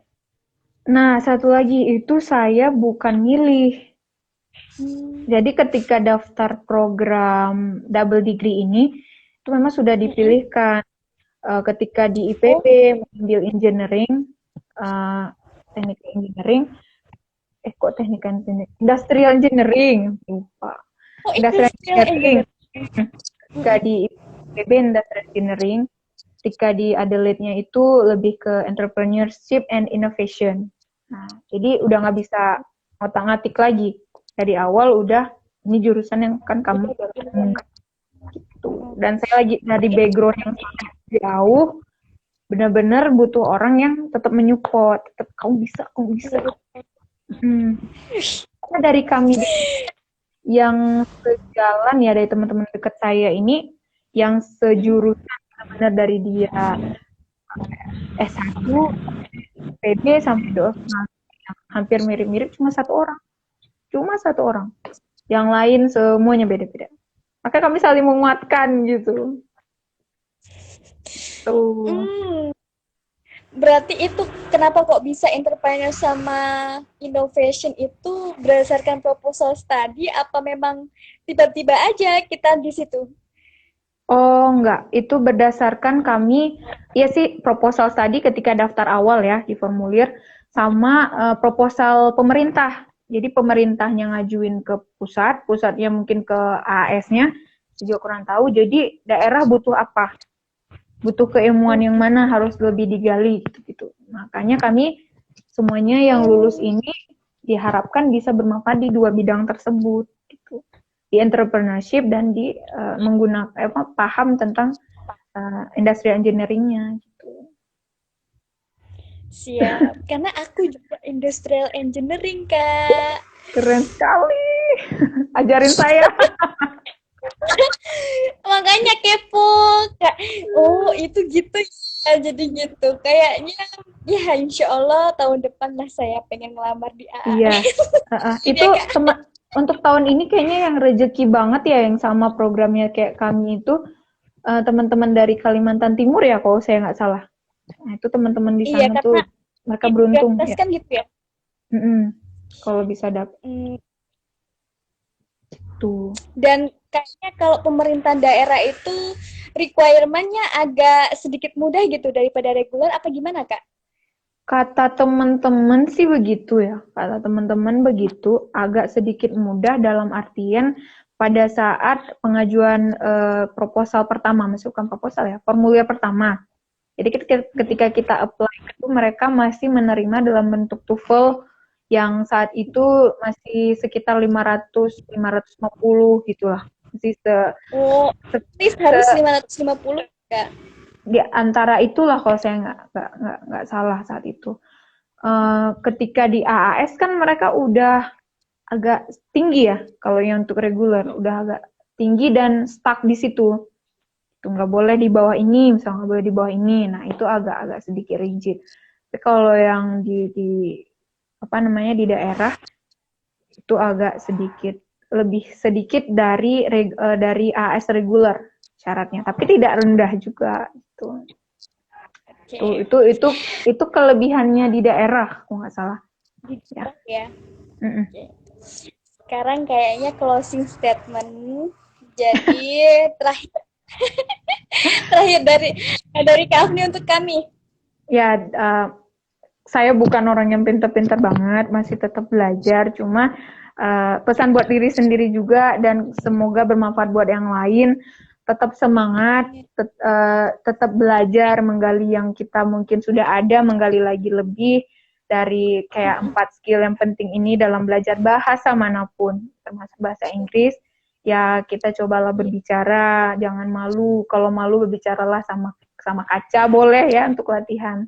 Nah, satu lagi itu saya bukan milih. Hmm. Jadi ketika daftar program double degree ini, itu memang sudah Mm-mm. dipilihkan. Ketika di IPB Oh, mengambil engineering, eh, teknik engineering, kok teknik engineering, industrial engineering, lupa. oh Industrial industrial engineering, engineering. ketika Mm-mm. di IPB industrial engineering, ketika di Adelaide-nya itu lebih ke entrepreneurship and innovation. Nah, jadi udah nggak bisa ngotak-ngatik lagi. Dari awal udah ini jurusan yang kan kamu Udah jalan dipilih. gitu. Mm-mm. Dan saya lagi dari It- background yang sangat jauh, benar-benar butuh orang yang tetap menyupport, tetap kamu bisa, kamu bisa. Hmm. Karena dari kami yang sejalan ya dari teman-teman dekat saya ini yang Mm-mm. sejurusan benar dari dia S1, PB sampai dosen yang hampir mirip-mirip cuma satu orang. Cuma satu orang. Yang lain semuanya beda-beda. Maka kami saling menguatkan gitu. Tuh. Hmm. Berarti itu kenapa kok bisa entrepreneur sama innovation itu berdasarkan proposal study apa memang tiba-tiba aja kita di situ? Oh, enggak. Itu berdasarkan kami, ya sih proposal tadi ketika daftar awal ya di formulir, sama proposal pemerintah. Jadi pemerintahnya ngajuin ke pusat, pusatnya mungkin ke AAS-nya, saya juga kurang tahu. Jadi daerah butuh apa? Butuh keilmuan yang mana harus lebih digali gitu-gitu. Makanya kami semuanya yang lulus Oh, ini diharapkan bisa bermanfaat di dua bidang tersebut gitu. Di entrepreneurship dan di menggunakan paham tentang industrial engineering-nya gitu. siap. Karena aku juga industrial engineering, Kak. Keren sekali. Ajarin saya. Makanya kepo, Kak. Oh, itu gitu ya. Jadi gitu. Kayaknya ya insya Allah tahun depan lah saya pengen ngelamar di Iya. AAS. Itu Ya, Kak. teman untuk tahun ini kayaknya yang rezeki banget ya yang sama programnya kayak kami itu teman-teman dari Kalimantan Timur ya kalau saya nggak salah. Nah, itu teman-teman di Iya, sana tuh karena mereka di beruntung Gatas ya. kan gitu ya. Mm-mm. Kalau bisa dapet Hmm, tuh. dan kayaknya kalau pemerintah daerah itu requirement-nya agak sedikit mudah gitu daripada reguler apa gimana, Kak? Kata teman-teman sih begitu ya. Kata teman-teman begitu, agak sedikit mudah dalam artian pada saat pengajuan proposal pertama, masukkan proposal ya, formulir pertama. Jadi ketika kita apply itu mereka masih menerima dalam bentuk TOEFL yang saat itu masih sekitar 500 550 gitulah. Masih Oh, se, at least se, harus 550, Kak. di antara itulah kalau saya nggak salah saat itu. Ketika di AAS kan mereka udah agak tinggi ya kalau yang untuk reguler udah agak tinggi dan stuck di situ. Itu nggak boleh di bawah ini, misalnya nggak boleh di bawah ini. Nah itu agak-agak sedikit rigid. Tapi kalau yang di apa namanya di daerah itu agak sedikit lebih sedikit dari AS reguler syaratnya, tapi tidak rendah juga itu. Tuh, Oke, itu kelebihannya di daerah, kalau nggak salah. di Ya. daerah ya. Mm-mm. Oke. Sekarang kayaknya closing statement. Jadi terakhir terakhir dari kami untuk kami. Ya, saya bukan orang yang pintar-pintar banget, masih tetap belajar. Cuma pesan buat diri sendiri juga dan semoga bermanfaat buat yang lain. Tetap semangat, tetap belajar, menggali yang kita mungkin sudah ada, menggali lagi lebih dari kayak 4 skill yang penting ini dalam belajar bahasa manapun, termasuk bahasa Inggris. Ya kita cobalah berbicara, jangan malu. Kalau malu berbicaralah sama sama kaca boleh ya untuk latihan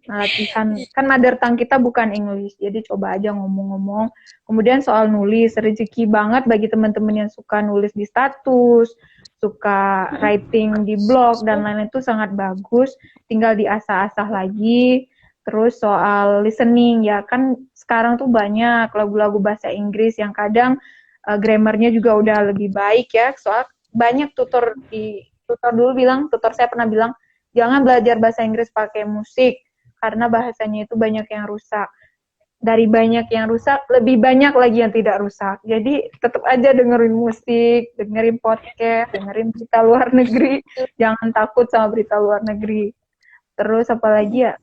latihan kan mother tongue kita bukan English jadi coba aja ngomong-ngomong kemudian soal nulis rezeki banget bagi teman-teman yang suka nulis di status suka writing di blog dan lain-lain itu sangat bagus tinggal diasah-asah lagi terus soal listening ya kan sekarang tuh banyak lagu-lagu bahasa Inggris yang kadang grammarnya juga udah lebih baik ya. Soal banyak tutor dulu bilang, tutor saya pernah bilang, jangan belajar bahasa Inggris pakai musik karena bahasanya itu banyak yang rusak. Dari banyak yang rusak, lebih banyak lagi yang tidak rusak. Jadi tetap aja dengerin musik, dengerin podcast, dengerin berita luar negeri. Jangan takut sama berita luar negeri. Terus apalagi ya,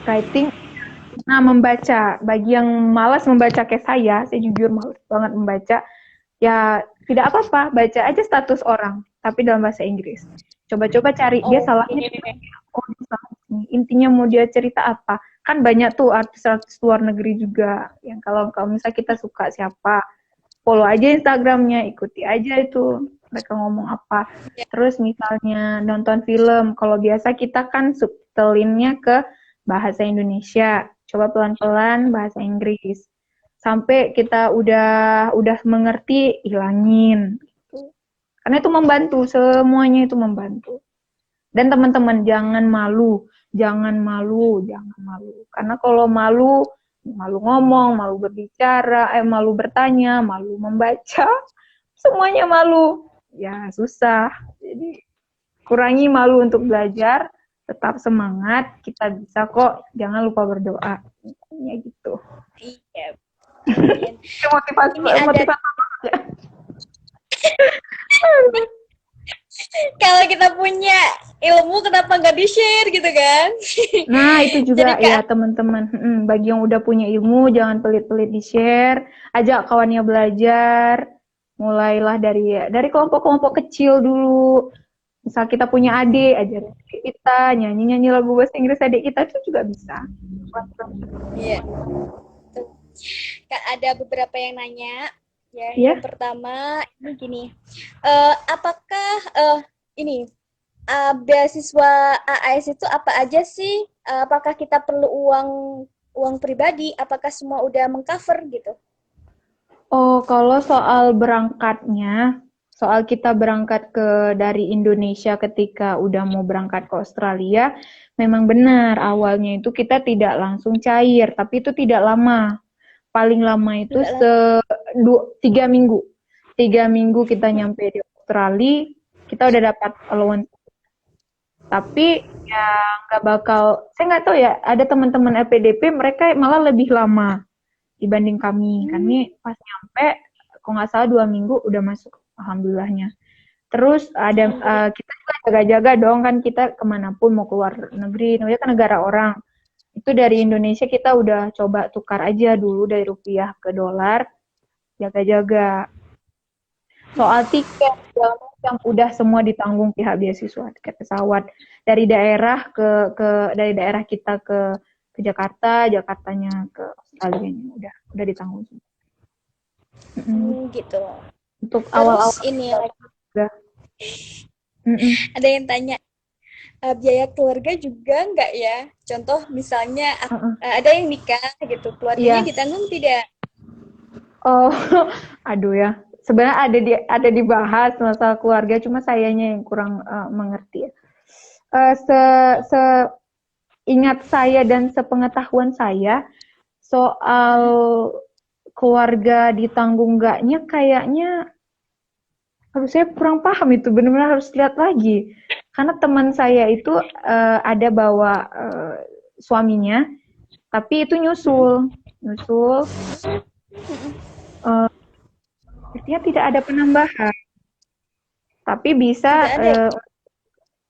writing. Nah, membaca. Bagi yang malas membaca kayak saya jujur malas banget membaca. Ya, tidak apa-apa, baca aja status orang, tapi dalam bahasa Inggris. Coba-coba cari dia salahnya. Oh, dia salah ini. Intinya mau dia cerita apa? Kan banyak tuh artis-artis luar negeri juga yang kalau misalnya kita suka siapa, follow aja Instagramnya, ikuti aja itu mereka ngomong apa. Terus misalnya nonton film, kalau biasa kita kan subtitelinnya ke bahasa Indonesia, coba pelan-pelan bahasa Inggris. Sampai kita udah mengerti, hilangin. Karena itu membantu, semuanya itu membantu. Dan teman-teman jangan malu, jangan malu, jangan malu. Karena kalau malu, malu ngomong, malu berbicara, malu bertanya, malu membaca, semuanya malu. Ya susah. Jadi kurangi malu untuk belajar, tetap semangat, kita bisa kok, jangan lupa berdoa. Ya gitu. Iya. Motivasi, Ini ada motivasi ya. kalau kita punya ilmu kenapa nggak di-share gitu kan? Nah, itu juga Jadi ya teman-teman. Bagi yang udah punya ilmu, jangan pelit-pelit di-share. Ajak kawannya belajar. Mulailah dari kelompok-kelompok kecil dulu. Misal kita punya adik, ajarin adik kita nyanyi-nyanyi lagu bahasa Inggris adik kita itu juga bisa. Iya. Kak, ada beberapa yang nanya. Ya, Ya, yang pertama ini gini, apakah ini beasiswa AAS itu apa aja sih? Apakah kita perlu uang pribadi? Apakah semua udah mengcover gitu? oh kalau soal berangkatnya, soal kita berangkat dari Indonesia ketika udah mau berangkat ke Australia, memang benar awalnya itu kita tidak langsung cair, tapi itu tidak lama. Paling lama itu Tidak lama. 3 minggu. 3 minggu kita nyampe di Australia, kita udah dapat allowance. Tapi ya nggak bakal, saya nggak tahu ya, ada teman-teman LPDP mereka malah lebih lama dibanding kami. Kami pas nyampe, kok nggak salah 2 minggu udah masuk, alhamdulillahnya. Terus ada kita juga jaga-jaga dong kan, kita kemanapun mau keluar negeri, namanya kan negara orang. Itu dari Indonesia kita udah coba tukar aja dulu dari rupiah ke dolar, jaga-jaga. Soal tiket segala macam udah semua ditanggung pihak beasiswa, tiket pesawat dari daerah dari daerah kita ke Jakarta, Jakartanya ke Australia udah ditanggung semua. Gitu. Untuk Terus awal-awal ini udah. Mm-mm. ada yang tanya, biaya keluarga juga nggak ya? Contoh misalnya ada yang nikah gitu, keluarganya Iya. ditanggung tidak? Oh, aduh ya. Sebenarnya ada dibahas masalah keluarga, cuma sayanya yang kurang mengerti ya. Se Ingat saya dan sepengetahuan saya soal keluarga ditanggung enggaknya kayaknya saya kurang paham itu, benar-benar harus lihat lagi. Karena teman saya itu ada bawa suaminya, tapi itu nyusul. Artinya tidak ada penambahan. Tapi bisa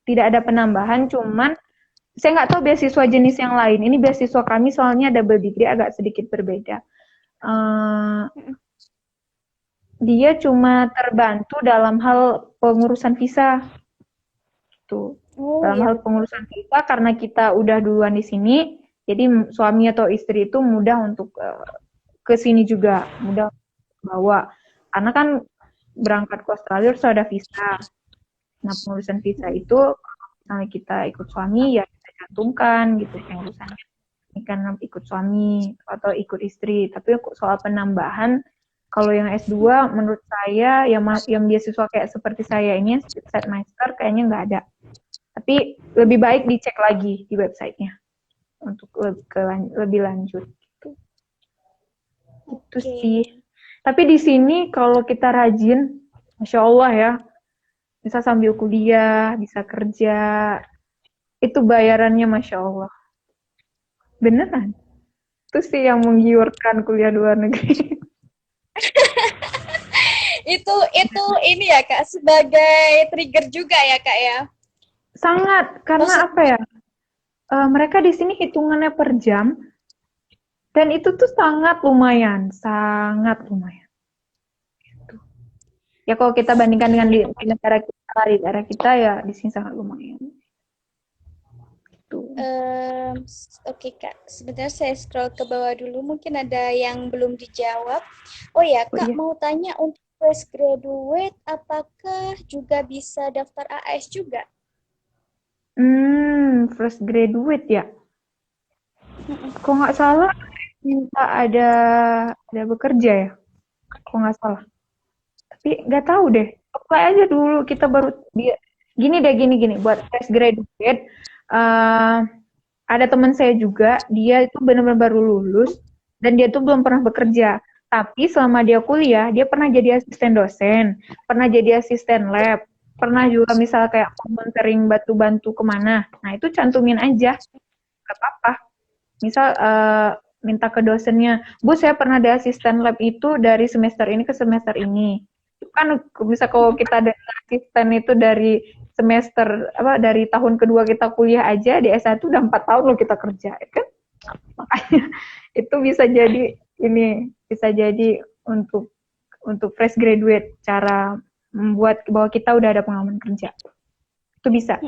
tidak ada penambahan, cuman saya nggak tahu beasiswa jenis yang lain. Ini beasiswa kami soalnya double degree agak sedikit berbeda. Dia cuma terbantu dalam hal pengurusan visa. Tuh. Dalam hal pengurusan visa karena kita udah duluan di sini, jadi suami atau istri itu mudah untuk ke sini juga, mudah bawa. Karena kan berangkat ke Australia harus ada visa. Nah, pengurusan visa itu misalnya kita ikut suami ya kita cantumkan gitu pengurusannya. Ini kan ikut suami atau ikut istri. Tapi soal penambahan kalau yang S2 menurut saya yang beasiswa kayak seperti saya ini Setmeister kayaknya nggak ada. Tapi lebih baik dicek lagi di websitenya untuk lebih lanjut gitu. Itu Oke. sih. Tapi di sini kalau kita rajin, Masya Allah ya, bisa sambil kuliah, bisa kerja, itu bayarannya Masya Allah. Beneran. Itu sih yang menggiurkan kuliah di luar negeri. Itu ini ya Kak sebagai trigger juga ya Kak ya. Sangat, karena Maksud apa ya, mereka di sini hitungannya per jam, dan itu tuh sangat lumayan, sangat lumayan. Ya kalau kita bandingkan dengan oke. di negara kita ya di sini sangat lumayan. Tuh. Oke Kak, sebentar saya scroll ke bawah dulu. Mungkin ada yang belum dijawab. Oh ya Oh Kak, iya. mau tanya untuk fresh graduate, apakah juga bisa daftar AS juga? Fresh graduate ya. Kalau nggak salah minta ada bekerja ya. Kalau nggak salah. Tapi nggak tahu deh. Apply aja dulu. Kita baru dia gini deh gini buat fresh graduate. eh ada teman saya juga, dia itu benar-benar baru lulus dan dia tuh belum pernah bekerja. Tapi selama dia kuliah, dia pernah jadi asisten dosen, pernah jadi asisten lab, pernah juga misal kayak monitoring bantu-bantu kemana. Nah itu cantumin aja, gak apa-apa. Misal minta ke dosennya, Bu saya pernah ada asisten lab itu dari semester ini ke semester ini. Itu kan bisa kalau kita ada asisten itu dari semester apa dari tahun kedua kita kuliah aja di S1 udah 4 tahun loh kita kerja, ya kan? Makanya itu bisa jadi ini bisa jadi untuk fresh graduate cara membuat bahwa kita udah ada pengalaman kerja. Itu bisa.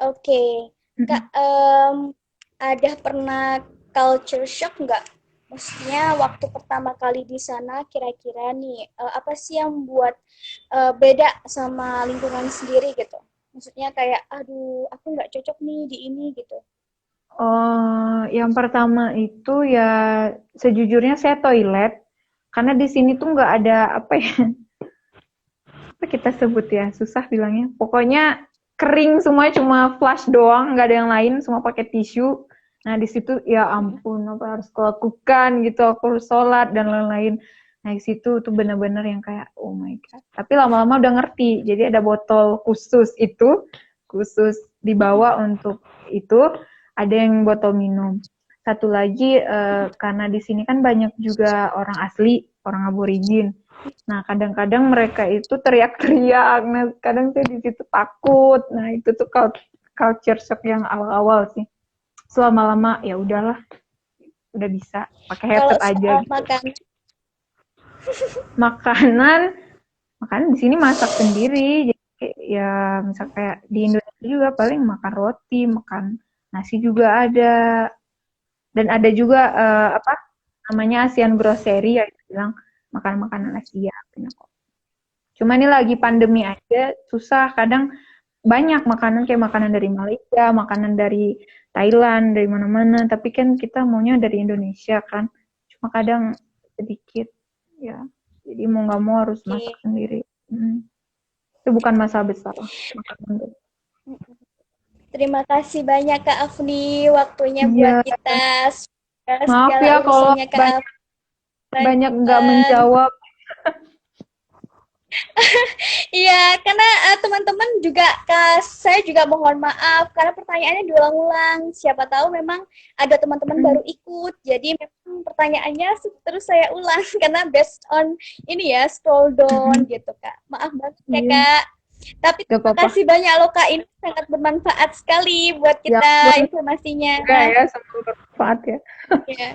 Oke, Kak, Mm-mm. ada pernah culture shock nggak? Maksudnya waktu pertama kali di sana kira-kira nih apa sih yang buat beda sama lingkungan sendiri gitu? Maksudnya kayak, aduh, aku nggak cocok nih di ini gitu. Oh, yang pertama itu ya sejujurnya saya toilet karena di sini tuh nggak ada apa ya apa kita sebut ya susah bilangnya. Pokoknya kering semua cuma flush doang nggak ada yang lain semua pakai tisu. Nah di situ ya ampun apa harus kulakukan gitu aku harus sholat dan lain-lain. Nah di situ tuh bener-bener yang kayak oh my god. Tapi lama-lama udah ngerti jadi ada botol khusus dibawa untuk itu ada yang botol minum. Satu lagi karena di sini kan banyak juga orang asli, orang aborigin. Nah, kadang-kadang mereka itu teriak-teriak. Nah, kadang saya di situ takut. Nah, itu tuh culture shock yang awal-awal sih. Selama-lama ya udahlah, udah bisa pakai Kalau headset aja soal gitu. makanan, Makanan, makanan di sini masak sendiri. Jadi ya misal kayak di Indonesia juga paling makan roti, makan nasi juga ada. Dan ada juga apa namanya Asian grocery ya bilang makan makanan Asia punya kok. Cuma ini lagi pandemi aja susah kadang banyak makanan kayak makanan dari Malaysia, makanan dari Thailand, dari mana-mana, tapi kan kita maunya dari Indonesia kan. Cuma kadang sedikit ya. Jadi mau nggak mau harus masak oke. sendiri. Itu bukan masalah besar lah. Makanan. Terima kasih banyak Kak Afni waktunya buat Iya, kita. Semoga maaf segala ya kalau urusannya Kak banyak Afni banyak nggak lancar. menjawab. Iya, karena teman-teman juga, saya juga mohon maaf karena pertanyaannya diulang-ulang. Siapa tahu memang ada teman-teman baru ikut, jadi memang pertanyaannya terus saya ulang karena based on ini ya scroll down gitu Kak. Maaf banget ya Iya, Kak. Tapi nggak terima apa-apa. kasih banyak loh Kak, ini sangat bermanfaat sekali buat Ya, kita ampun. informasinya. Semoga ya, semoga bermanfaat ya. Ya.